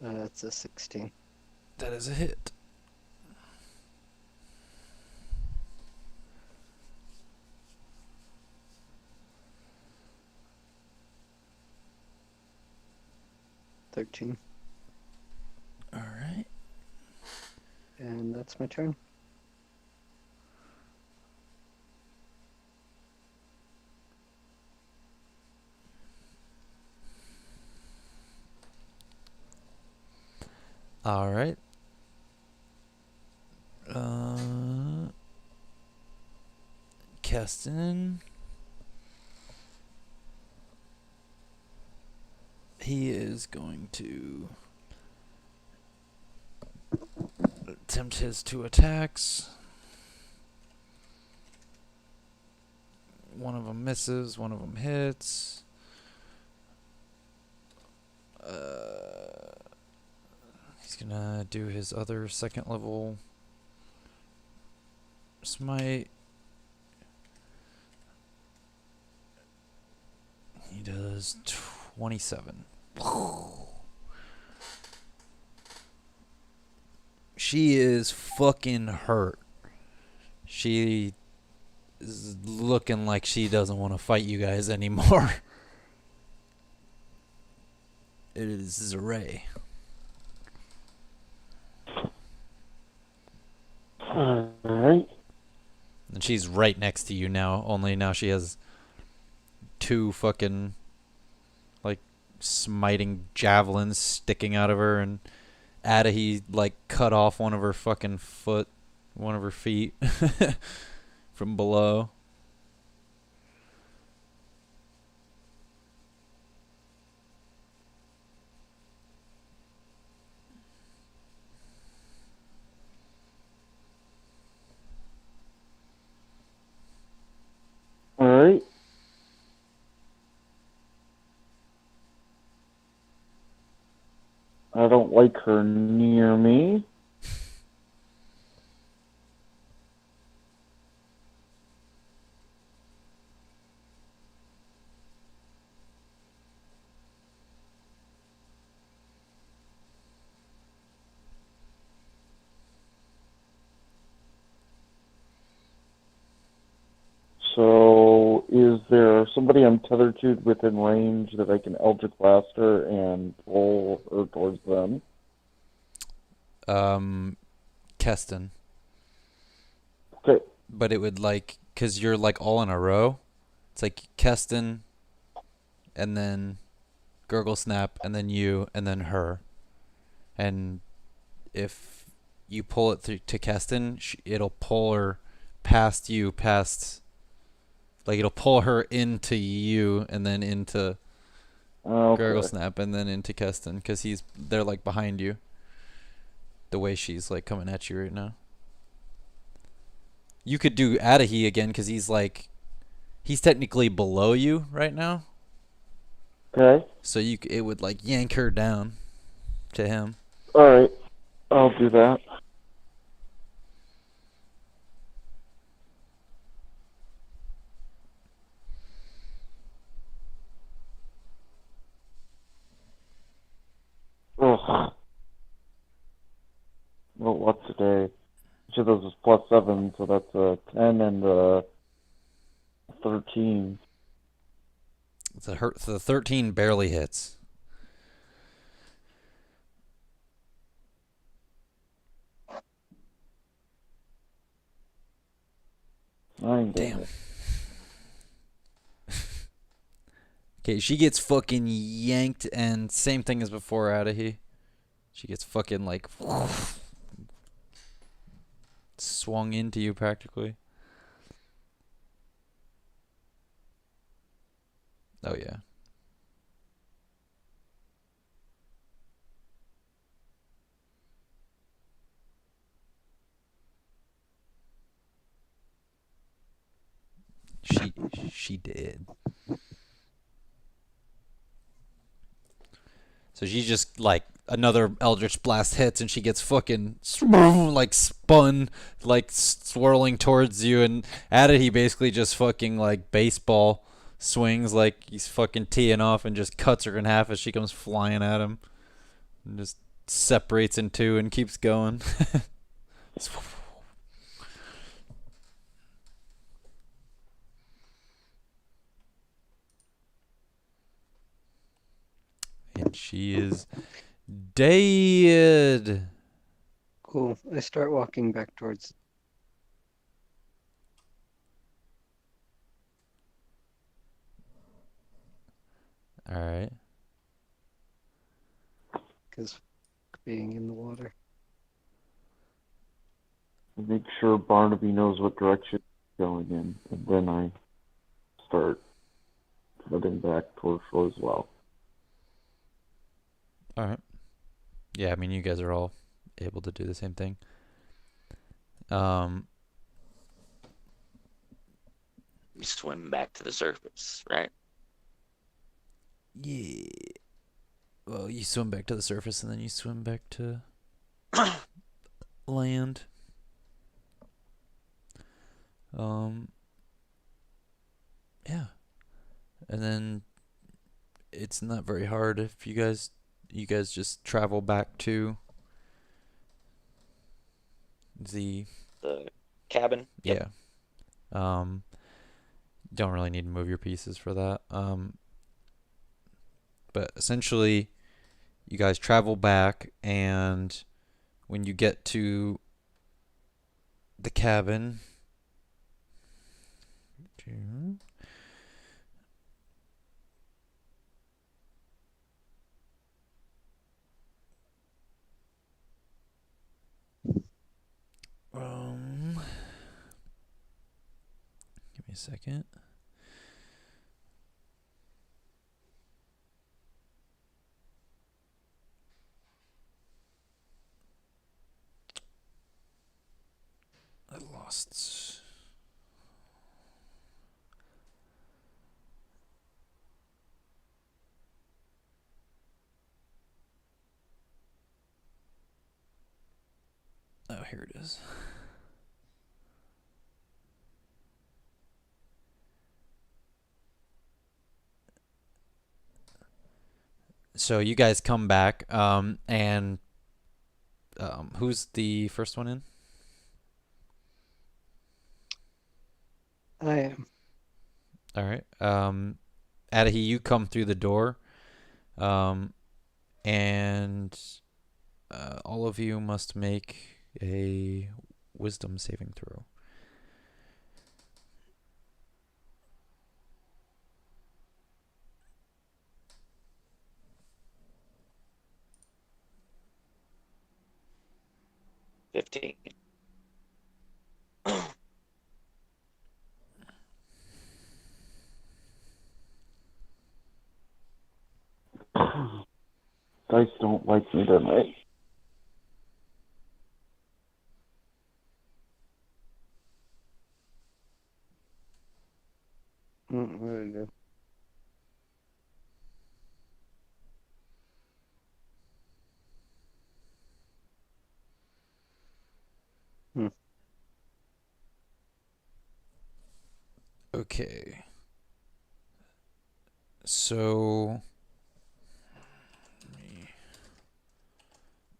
That's a 16. That is a hit. $13. All right. And that's my turn. All right. Keston. He is going to attempt his 2 attacks. One of them misses, one of them hits. He's gonna do his other 2nd level smite. He does 27. She is fucking hurt. She is looking like she doesn't want to fight you guys anymore. It is Zare. Alright. And she's right next to you now, only now she has 2 fucking, like, smiting javelins sticking out of her, and Adahi, like, cut off one of her fucking one of her feet from below. Alright. I don't like her near me. So, is there somebody I'm tethered to within range that I can Eldritch Blaster and pull her towards them? Keston. Okay. But it would like, cause you're like all in a row. It's like Keston, and then Gurgle Snap, and then you, and then her. And if you pull it through to Keston, it'll pull her past you, like it'll pull her into you, and then into Gurgle Okay. Snap, and then into Keston, cause they're like behind you. The way she's like coming at you right now. You could do Adahi again, cause he's technically below you right now. Okay. So it would like yank her down to him. Alright. I'll do that. Ugh. Well, what's today? Each of those is +7, so that's a 10 and a 13. It's a hurt. The 13 barely hits. Damn. Damn. Okay, she gets fucking yanked, and same thing as before, Adahi. She gets fucking like swung into you practically. Oh yeah. She did. So she just like another Eldritch Blast hits, and she gets fucking like spun, like swirling towards you, and he basically just fucking like baseball swings, like he's fucking teeing off, and just cuts her in half as she comes flying at him, and just separates in two and keeps going. And she is dead. Cool. I start walking back towards. All right. Because being in the water. Make sure Barnaby knows what direction he's going in, and then I start heading back towards shore as well. All right. Yeah, I mean, you guys are all able to do the same thing. You swim back to the surface, right? Yeah. Well, you swim back to the surface, and then you swim back to land. Yeah. And then it's not very hard if you guys just travel back to the The cabin. yeah. Don't really need to move your pieces for that. But essentially you guys travel back, and when you get to the cabin, give me a second. I lost. Oh, here it is. So you guys come back, and who's the first one in? I am. All right. Adahi, you come through the door, um, and all of you must make a wisdom saving throw. $15. Dice don't like me tonight. What do I do? Okay. So,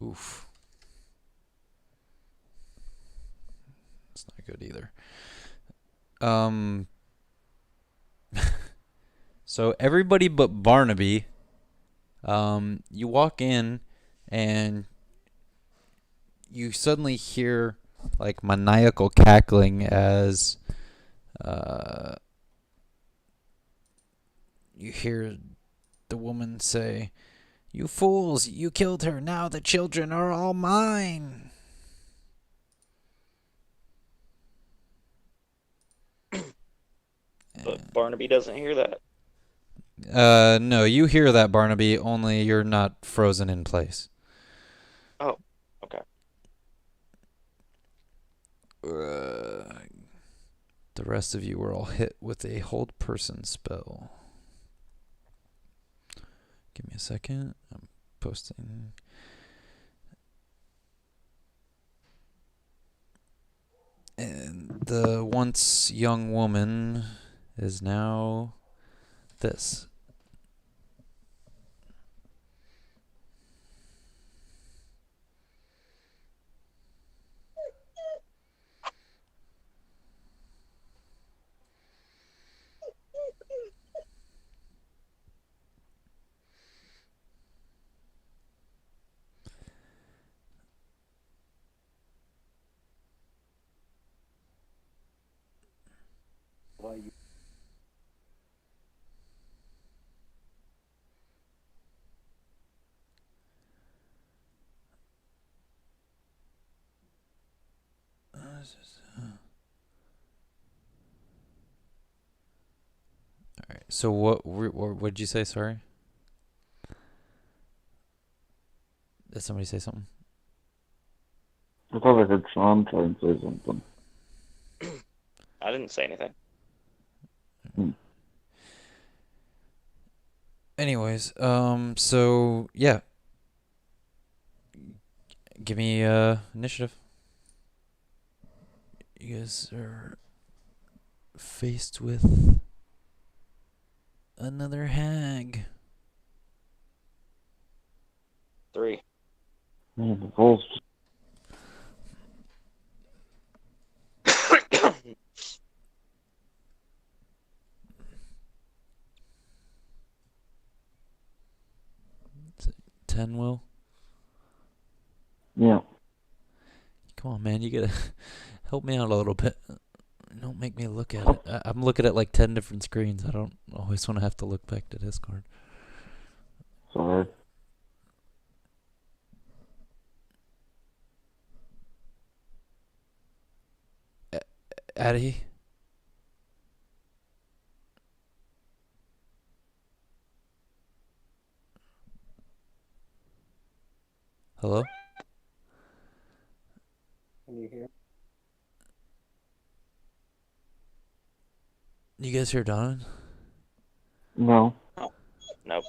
oof. It's not good either. So everybody but Barnaby, you walk in and you suddenly hear like maniacal cackling as you hear the woman say, "You fools, you killed her. Now the children are all mine." But Barnaby doesn't hear that. No, you hear that, Barnaby, only you're not frozen in place. Oh, okay. The rest of you were all hit with a hold person spell. Give me a second. I'm posting. And the once young woman is now this. Why you? All right. So what did you say? Sorry. Did somebody say something? I thought I heard Sean try and say something. I didn't say anything. Anyways, so yeah, give me initiative. You guys are faced with another hag. 3. Man, the rolls just Ten, Will. yeah. Come on, man. You gotta help me out a little bit. Don't make me look at it. I'm looking at like 10 different screens. I don't always want to have to look back to Discord. Sorry. Addie? Hello? Can you hear? You guys hear Donovan? No. Nope.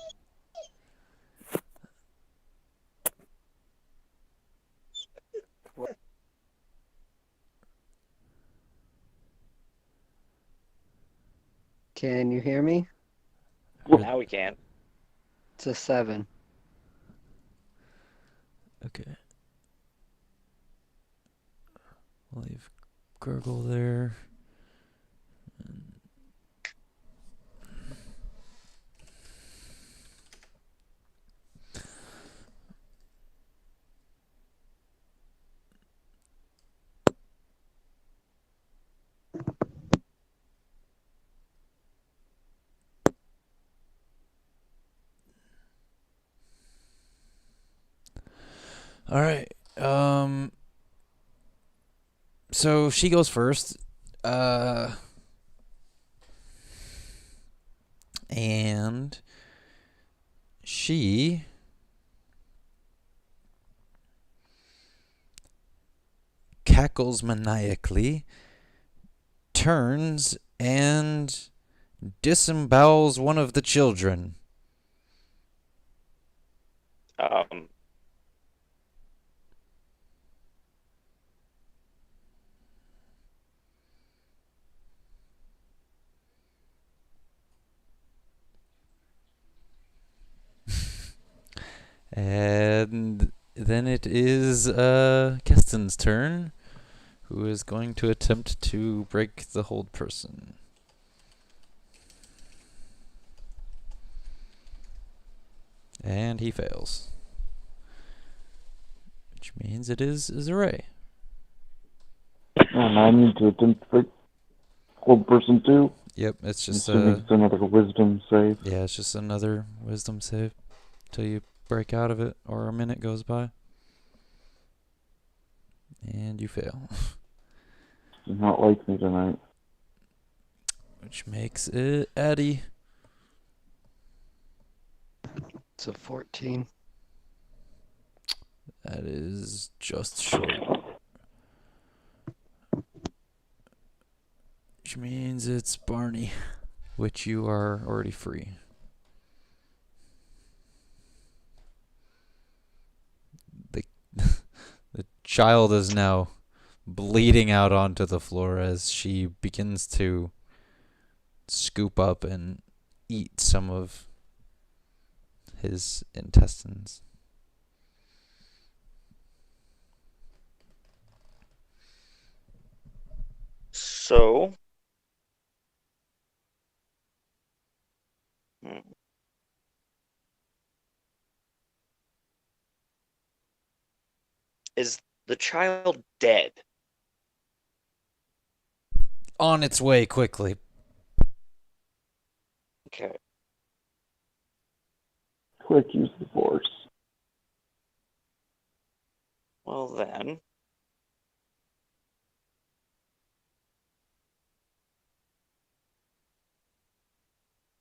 Can you hear me? Now we can. It's a 7. Okay. I'll leave Gurgle there. All right. So she goes first. And she cackles maniacally, turns and disembowels one of the children. Um, And then it is Keston's turn, who is going to attempt to break the hold person. And he fails. Which means it is Zeray. And I need to attempt to hold person 2. Yep, it's I'm just assuming it's another wisdom save. yeah, it's just another wisdom save till you break out of it or a minute goes by. And you fail. Does not like me tonight. Which makes it Addy. It's a 14. That is just short. Which means it's Barney, which you are already free. The the child is now bleeding out onto the floor as she begins to scoop up and eat some of his intestines. so. Hmm. Is the child dead? On its way quickly. Okay. Quick, use the force. Well then.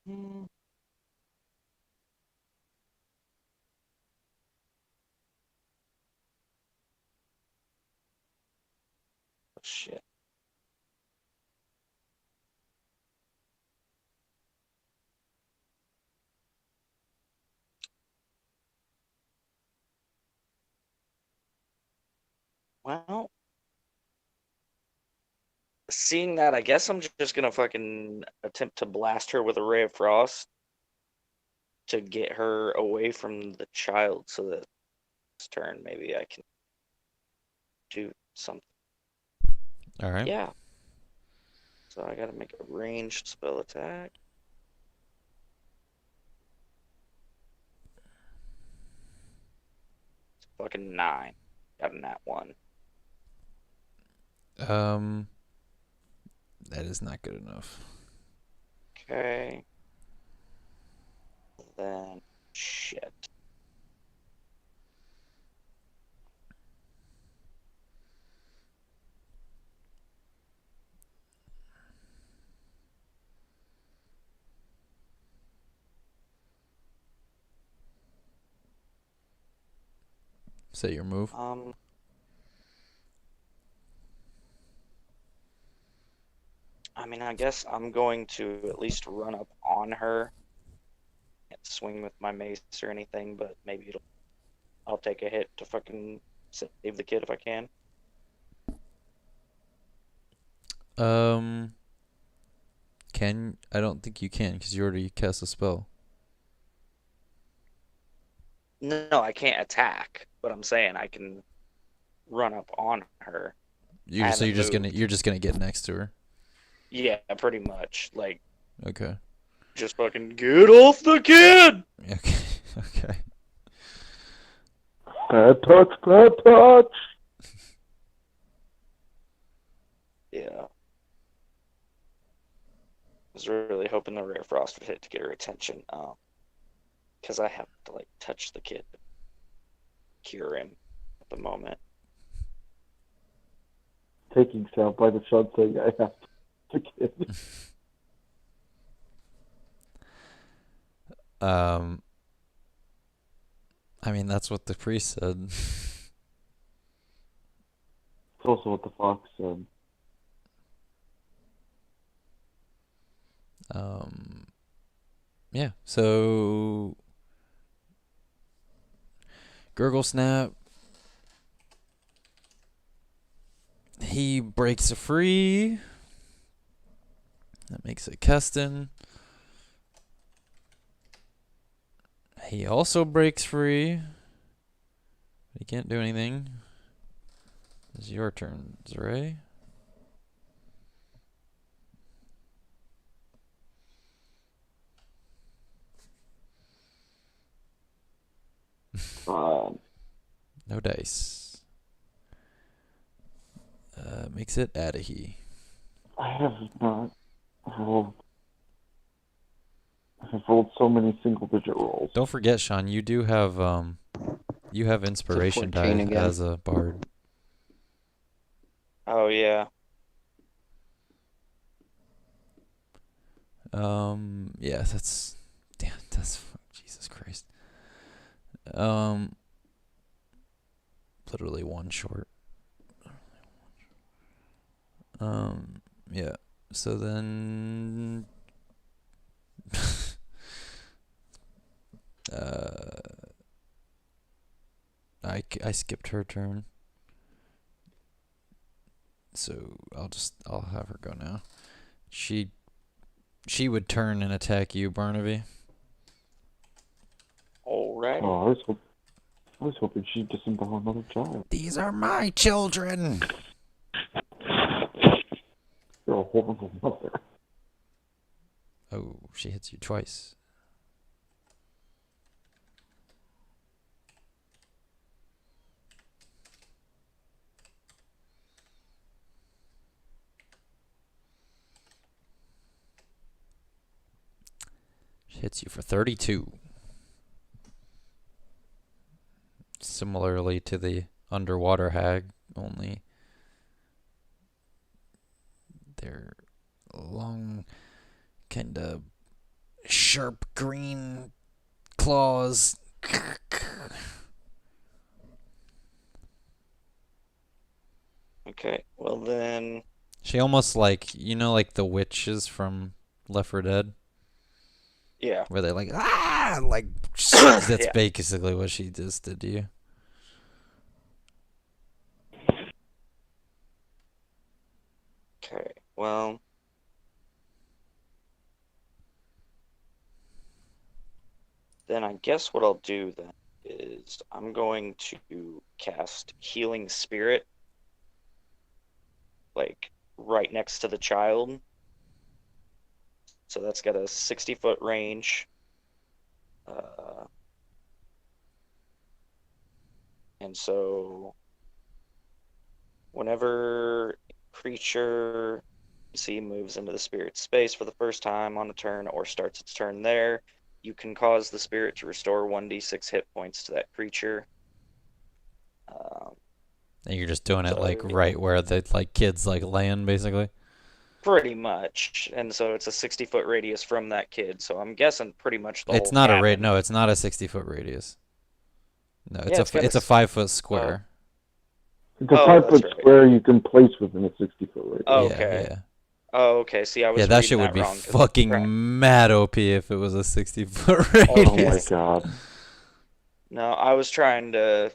Hmm. Shit. Well, seeing that, I guess I'm just gonna fucking attempt to blast her with a ray of frost to get her away from the child so that this turn maybe I can do something. All right. Yeah. So I gotta make a ranged spell attack. It's fucking 9. Got a nat 1. That is not good enough. Okay. Then shit. Say your move. I mean, I guess I'm going to at least run up on her. Can't swing with my mace or anything, but maybe I'll take a hit to fucking save the kid if I can. I don't think you can because you already cast a spell. No, I can't attack, but I'm saying I can run up on her. You're Haven't just moved. gonna get next to her. Yeah, pretty much. Like, Okay. just fucking get off the kid! Okay. Okay. Bad touch, bad touch! Yeah. was really hoping the rare frost would hit to get her attention. Because I have to like touch the kid, to cure him at the moment. Taking sound by the shot saying I have to kid. I mean, that's what the priest said. It's also what the fox said. Yeah, so Gurgle Snap, he breaks free. That makes it Keston. He also breaks free. He can't do anything. It's your turn, Zray. No dice. Makes it Adahi. I have not rolled. I've rolled so many single-digit rolls. Don't forget, Sean, you do have inspiration 14 die again. as a bard. Oh yeah. Yeah, that's Jesus Christ. Literally one short. Yeah. So then I skipped her turn. So I'll have her go now. She would turn and attack you, Barnaby. Alright. Oh, I was hoping she'd disembowel another child. These are my children. You're a horrible mother. Oh, she hits you twice. She hits you for 32. Similarly to the underwater hag, only they're long, kind of sharp green claws. Okay, well then. She almost like, like the witches from Left 4 Dead, Yeah. where they're like, like, that's Yeah. basically what she just did to you. Okay, well. Then I guess what I'll do then is I'm going to cast Healing Spirit, like right next to the child. So that's got a 60-foot range. And so whenever creature you see moves into the spirit space for the first time on a turn or starts its turn there, you can cause the spirit to restore 1d6 hit points to that creature. And you're just doing it So- like right where the like kids like land, basically. Pretty much. And so it's a 60-foot radius from that kid. So I'm guessing pretty much the It's whole not a cabin. No, it's not a 60-foot radius. No, Yeah, it's got it's a a 5-foot square. It's a Oh, 5-foot that's right. square you can place within a 60-foot radius. Oh, Yeah, okay. yeah. Oh, okay. See, I was Yeah, that reading shit would be wrong 'cause- fucking Right. mad OP if it was a 60-foot Oh, Oh my radius. god. No, I was trying to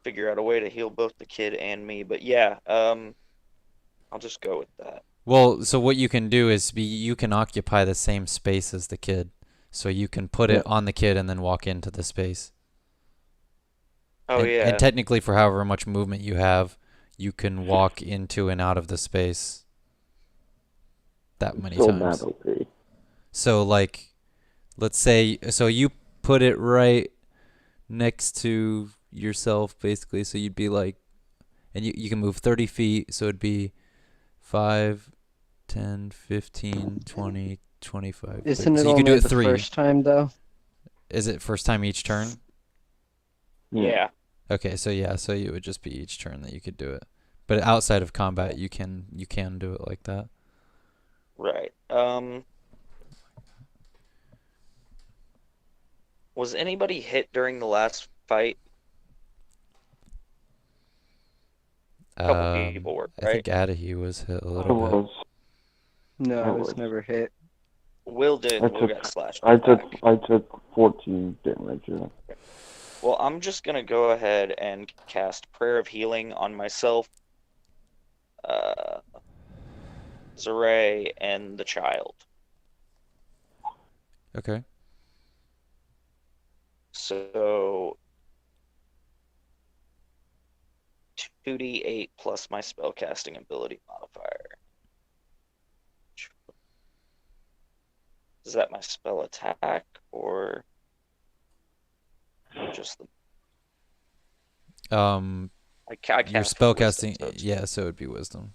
figure out a way to heal both the kid and me, but yeah, I'll just go with that. Well, so what you can do is you can occupy the same space as the kid. So you can put it on the kid and then walk into the space. Oh, and, yeah. And technically, for however much movement you have, you can walk into and out of the space that many Still times. mad OP. So, like, let's say, so you put it right next to yourself, basically. So you'd be like, and you can move 30 feet. So it'd be 5, 10, 15, 20, 25. Isn't So it you could do only it the 3. first time though? Is it first time each turn? Yeah. Okay, so yeah, so it would just be each turn that you could do it. But outside of combat, you can do it like that. Right. Was anybody hit during the last fight? A couple people were, I right? think Adahy was hit a I little bit. was. No, I I was was. never hit. Will did. I Will took- got slashed. I back. took 14 damage. Yeah. Well, I'm just gonna go ahead and cast Prayer of Healing on myself, Zeray, and the child. Okay. So 2d8 plus my spellcasting ability modifier. Is that my spell attack or just the? I Your cast spell wisdom, casting, so it's- yeah, so it would be wisdom.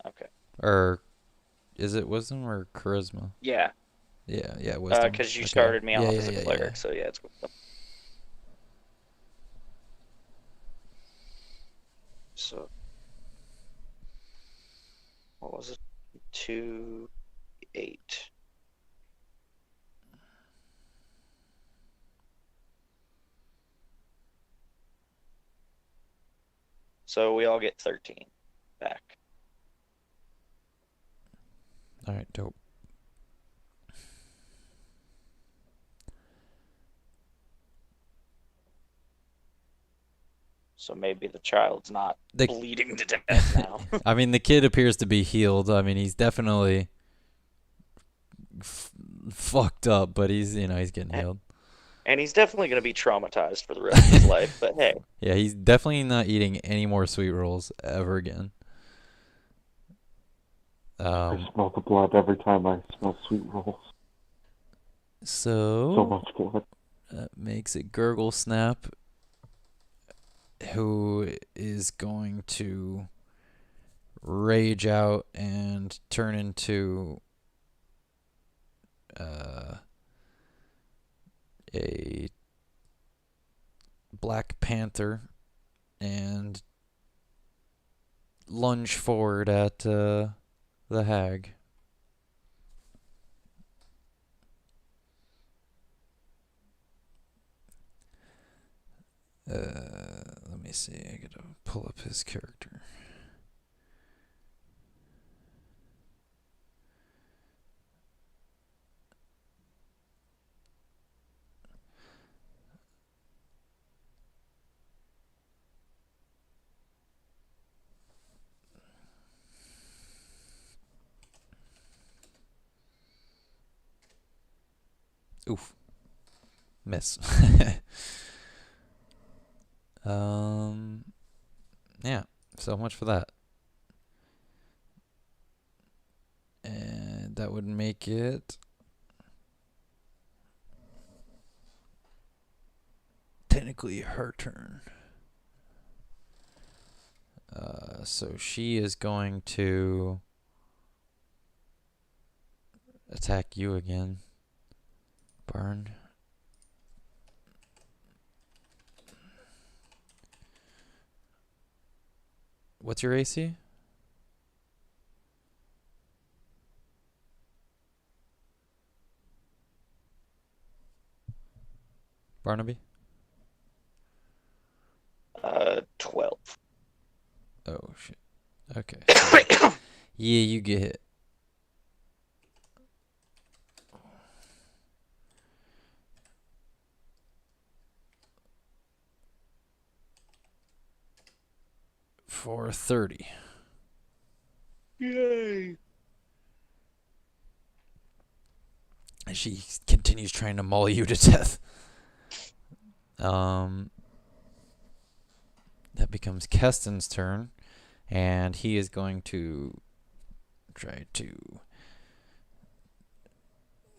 Okay. Or is it wisdom or charisma? Yeah, Yeah, wisdom. because you Okay. started me Yeah, off yeah, as a yeah, cleric, yeah. so yeah, it's wisdom. So what was it? 2, 8. So we all get 13 back. All right, dope. So maybe the child's not The- bleeding to death now. I mean, the kid appears to be healed. I mean, he's definitely fucked up, but he's getting healed. And he's definitely going to be traumatized for the rest of his life, but hey. Yeah, he's definitely not eating any more sweet rolls ever again. I smell the blood every time I smell sweet rolls. So So much blood. that makes it Gurgle Snap, who is going to rage out and turn into a Black Panther and lunge forward at the hag. Let me see. I gotta pull up his character. Oof. Miss. Yeah, so much for that. And that would make it technically her turn. So she is going to attack you again, Barn. What's your AC? Barnaby? 12. Oh, shit. Okay. So yeah, you get hit. For 30. Yay! And she continues trying to maul you to death. That becomes Keston's turn, and he is going to try to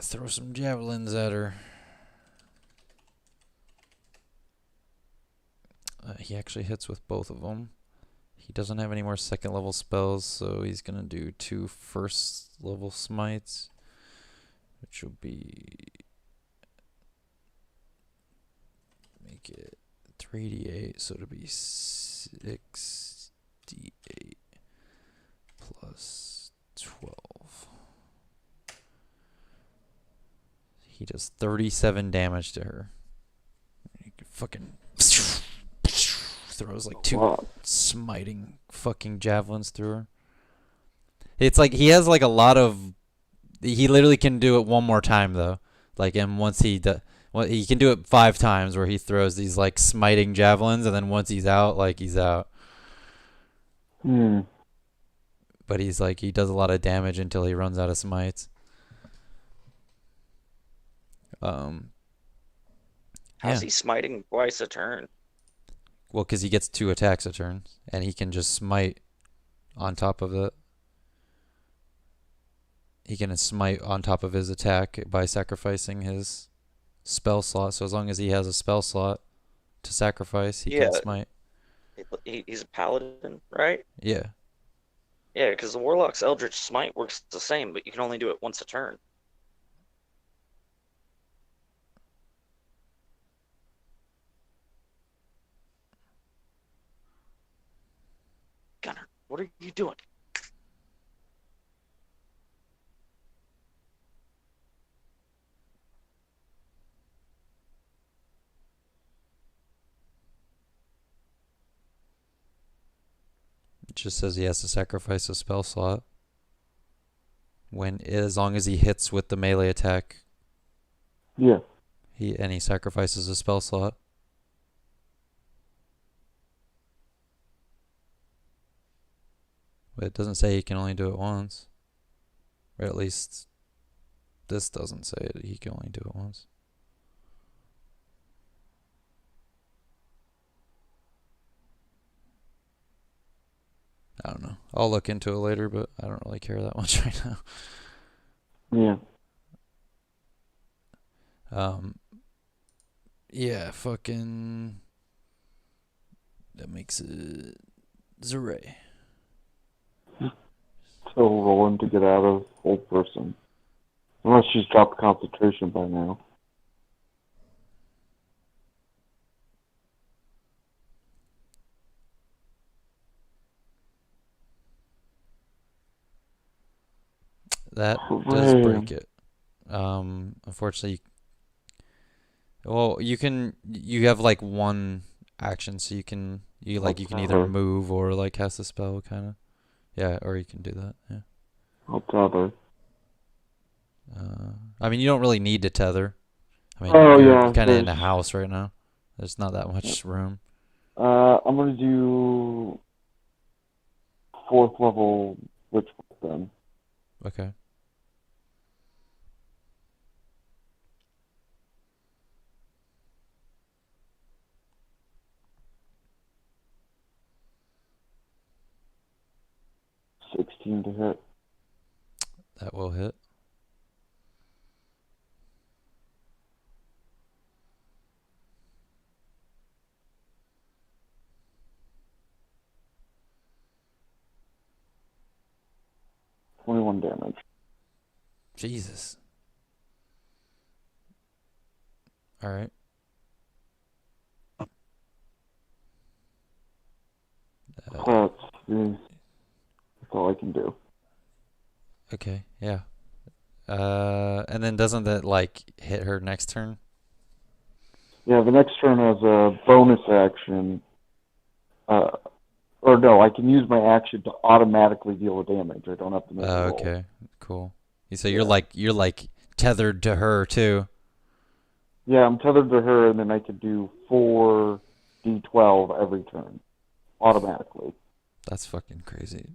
throw some javelins at her. He actually hits with both of them. He doesn't have any more second level spells, so he's going to do 2 first level smites. which will be make it 3d8, so it'll be 6d8 plus 12. He does 37 damage to her. He fucking throws like two Wow. smiting fucking javelins through her. It's like he has like a lot of. He literally can do it one more time though. Like, and once he he can do it 5 times where he throws these like smiting javelins, and then once he's out, like he's out. Hmm. But he's like he does a lot of damage until he runs out of smites. How's Yeah. he smiting twice a turn? Well, because he gets 2 attacks a turn, and he can just smite on top of it. He can smite on top of his attack by sacrificing his spell slot. So as long as he has a spell slot to sacrifice, he Yeah, can smite. he's a paladin, right? Yeah. Yeah, because the Warlock's Eldritch Smite works the same, but you can only do it once a turn. Gunner, what are you doing? It just says he has to sacrifice a spell slot. As long as he hits with the melee attack, Yeah. he sacrifices a spell slot. But it doesn't say he can only do it once. Or at least this doesn't say it. He can only do it once. I don't know. I'll look into it later, but I don't really care that much right now. Yeah. Yeah, fucking. That makes it Zeray. Still rolling to get out of old person. Unless she's dropped concentration by now. That does Hooray. break it. Unfortunately, well, you have like one action, so you can either Tether. move or like cast a spell, kind of. Yeah, or you can do that. Yeah. I'll tether. I mean, you don't really need to tether. I mean, Oh, you're yeah, kind of in a there's- house right now. There's not that much room. I'm gonna do 4th level witchbolt then. Okay. $16 to hit. That will hit. $21 damage. Jesus. All right. That's all I can do. Okay. Yeah. And then doesn't that like hit her next turn? Yeah, the next turn has a bonus action. Or no, I can use my action to automatically deal the damage. I don't have to make a roll. Okay. Cool. So Yeah. you're like tethered to her too. Yeah, I'm tethered to her, and then I can do 4d12 every turn, automatically. That's fucking crazy.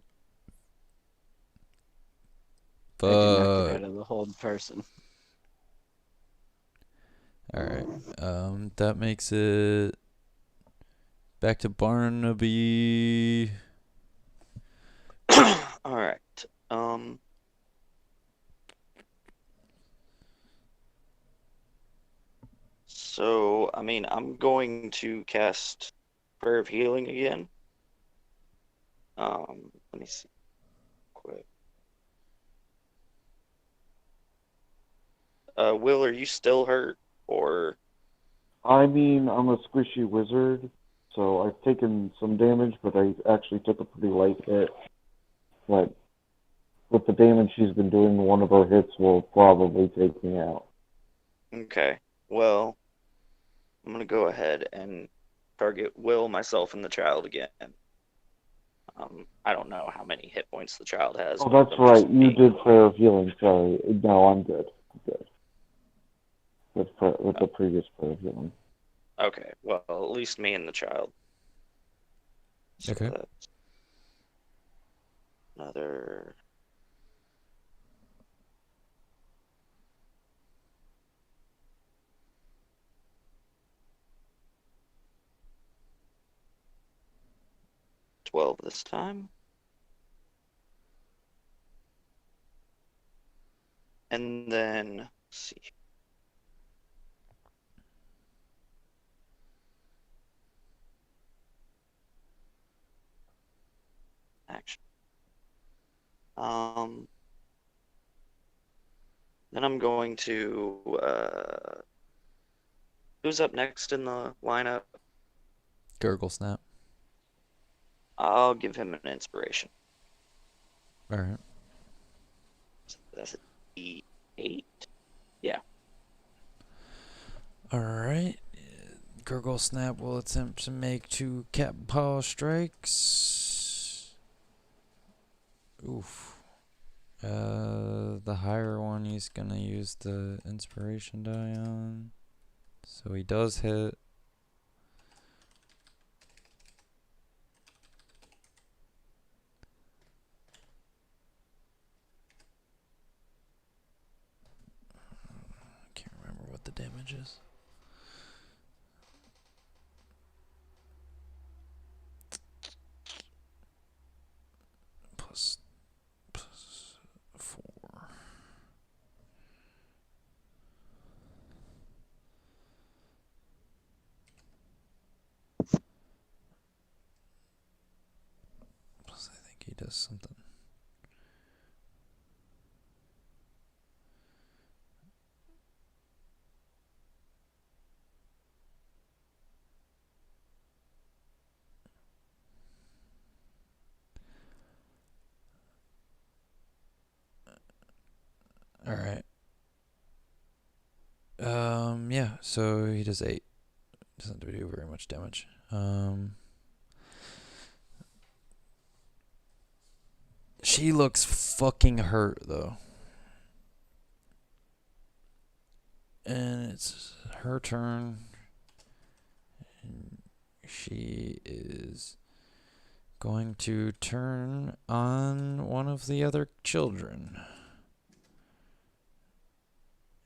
I did not get But out of the hold person. all right. That makes it back to Barnaby. All right. So, I mean, I'm going to cast Prayer of Healing again. Let me see. Quick. Will, are you still hurt? Or I mean, I'm a squishy wizard, so I've taken some damage, but I actually took a pretty light hit. But with the damage she's been doing, one of her hits will probably take me out. okay. Well, I'm gonna go ahead and target Will, myself, and the child again. I don't know how many hit points the child has. Oh, but that's I'm just right. You being- did prayer of healing. Sorry. No, I'm good. I'm good. With the previous prayer of healing. Okay, well, at least me and the child. So Okay. that's another. $12 this time. And then, let's see. Action. Then I'm going to, who's up next in the lineup? Gurgle snap. I'll give him an inspiration. All right. So that's a D8. Yeah. All right. Gurgle snap will attempt to make 2 cat paw strikes. Oof. The higher one he's gonna use the inspiration die on. So he does hit. I can't remember what the damage is. Plus 4. Plus I think he does something. All right. Yeah, so he does 8. Doesn't do very much damage. She looks fucking hurt though. And it's her turn. And she is going to turn on one of the other children.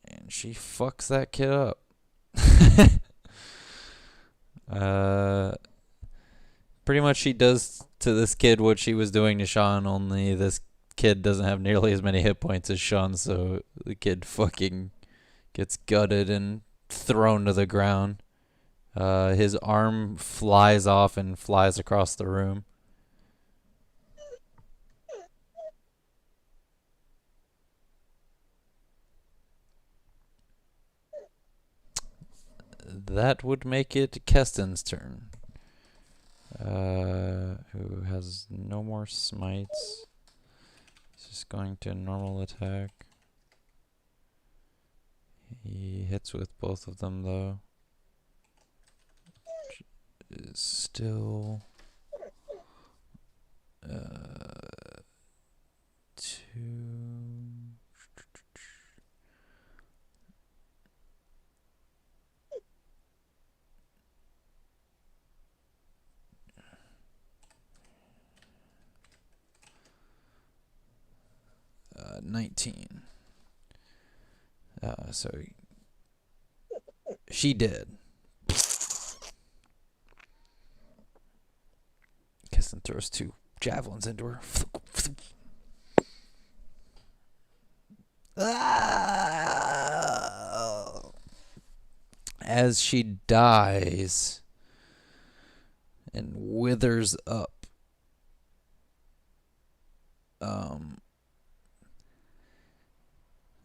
And she fucks that kid up. Pretty much she does to this kid what she was doing to Sean, only this kid doesn't have nearly as many hit points as Sean, so the kid fucking gets gutted and thrown to the ground. His arm flies off and flies across the room. That would make it Keston's turn. Who has no more smites. He's just going to normal attack. He hits with both of them though. Is still 2. 19. So she did. Keston throws 2 javelins into her. As she dies and withers up,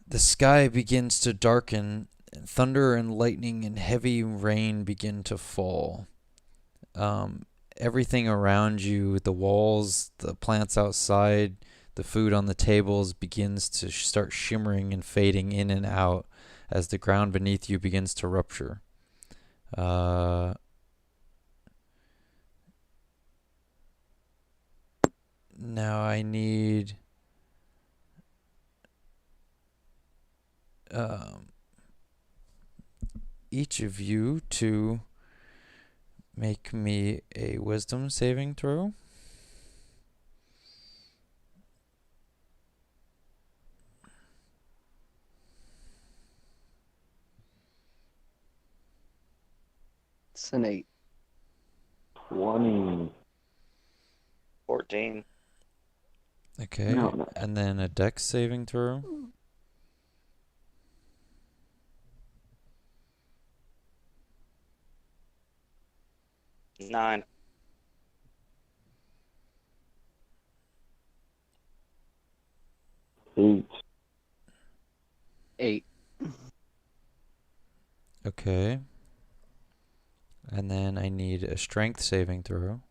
The sky begins to darken, and thunder and lightning and heavy rain begin to fall. Um, Everything around you, the walls, the plants outside, the food on the tables begins to start shimmering and fading in and out as the ground beneath you begins to rupture. Uh, Now I need um, each of you to make me a wisdom saving throw. It's an 8. 20. 14. Okay. No. And then a dex saving throw. 9. 8. 8. Okay. And then I need a strength saving throw.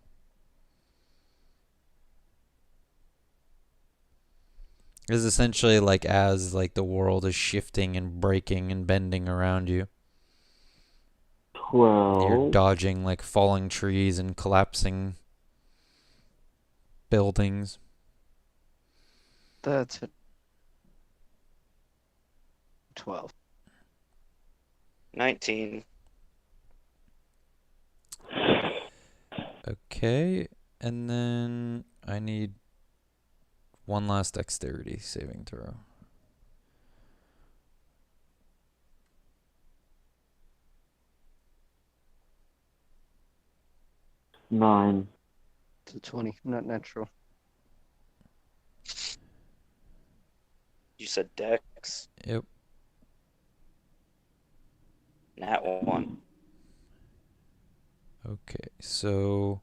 This is essentially like as like the world is shifting and breaking and bending around you. You're 12. dodging like falling trees and collapsing buildings. That's a 12. 19. Okay. And then I need one last dexterity saving throw. Nine. It's a 20. Not natural. You said Dex? Yep. Nat 1. Okay. So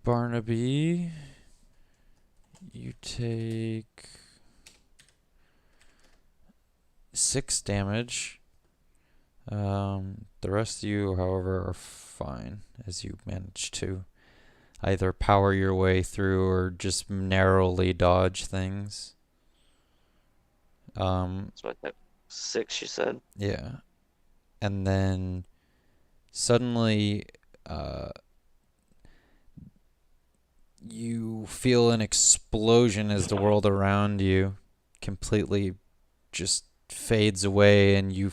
Barnaby, you take 6 damage. The rest of you, however, are fine as you manage to either power your way through or just narrowly dodge things. So I got 6, you said? Yeah. And then suddenly you feel an explosion as the world around you completely just fades away, and you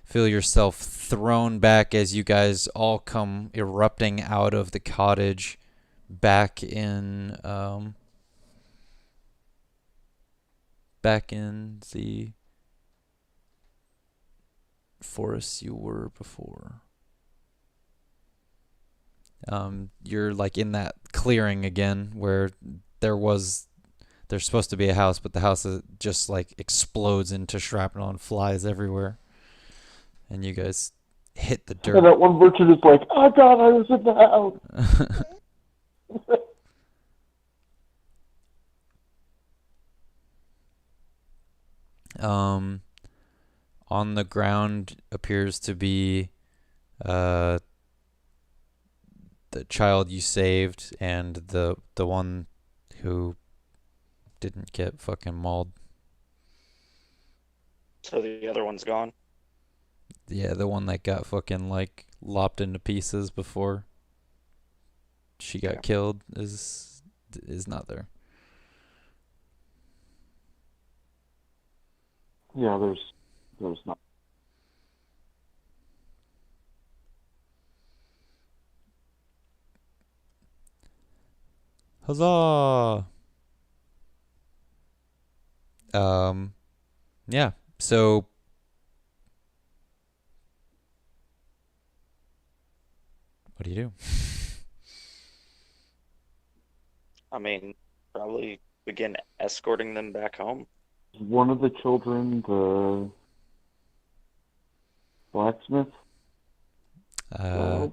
feel yourself thrown back as you guys all come erupting out of the cottage back in the forest you were before. You're like in that clearing again where there's supposed to be a house, but the house just like explodes into shrapnel and flies everywhere. And you guys hit the And dirt. that one merchant is like, oh god, I was in the house. On the ground appears to be the child you saved and the one who didn't get fucking mauled. So the other one's gone? Yeah, the one that got fucking like lopped into pieces before she got Okay. killed is not there. Yeah, there's not. Huzzah! Yeah. So what do you do? I mean, probably begin escorting them back home. One of the children, the blacksmith. Uh,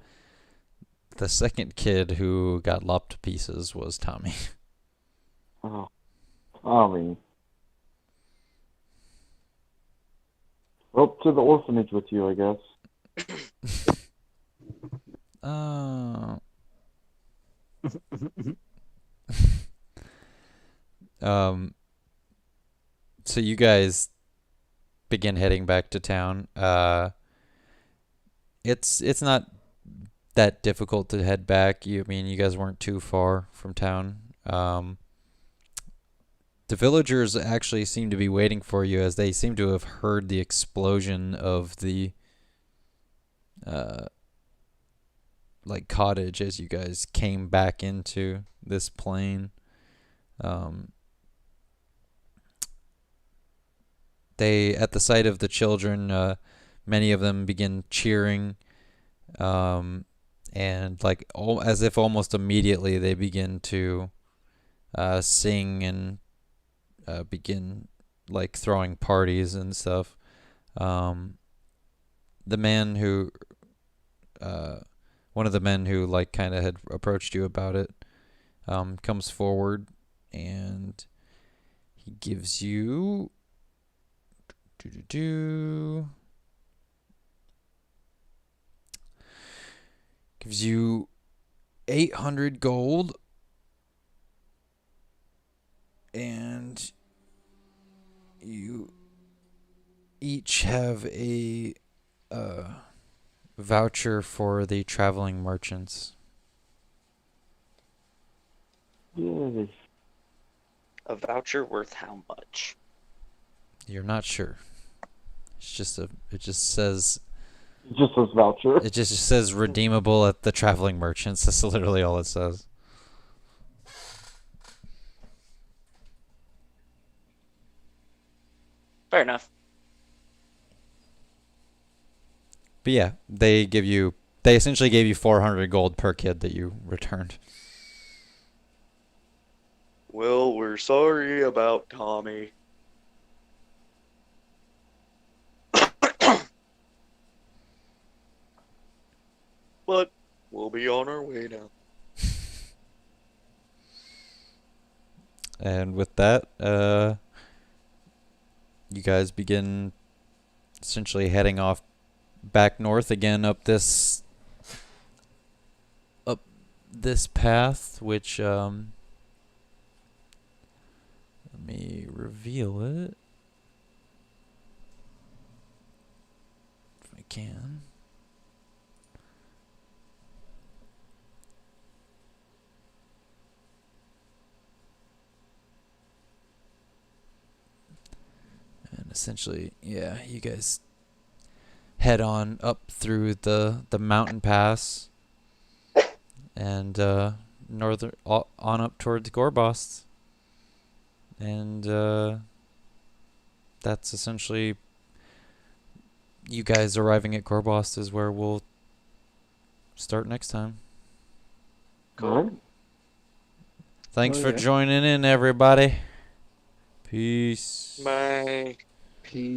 the second kid who got lopped to pieces was Tommy. Oh, Tommy. Up to the orphanage with you, I guess. Uh, so you guys begin heading back to town. It's not that difficult to head back. I mean, you guys weren't too far from town. The villagers actually seem to be waiting for you, as they seem to have heard the explosion of the like cottage as you guys came back into this plain. They, at the sight of the children, many of them begin cheering, and like as if almost immediately they begin to sing and begin like throwing parties and stuff. The man who, one of the men who like kind of had approached you about it, comes forward and he gives you gives you 800 gold, and you each have a voucher for the traveling merchants. Yay. A voucher worth how much? You're not sure. It just says It just says voucher. it just says redeemable at the traveling merchants. That's literally all it says. Fair enough. But yeah, they essentially gave you 400 gold per kid that you returned. Well, we're sorry about Tommy. But we'll be on our way now. And with that, you guys begin essentially heading off back north again up this path, which let me reveal it if I can. And essentially, yeah, you guys head on up through the mountain pass and northern on up towards Gorbost. And that's essentially you guys arriving at Gorbost is where we'll start next time. Cool. Thanks Oh, for yeah. joining in, everybody. Peace. Bye. Peace.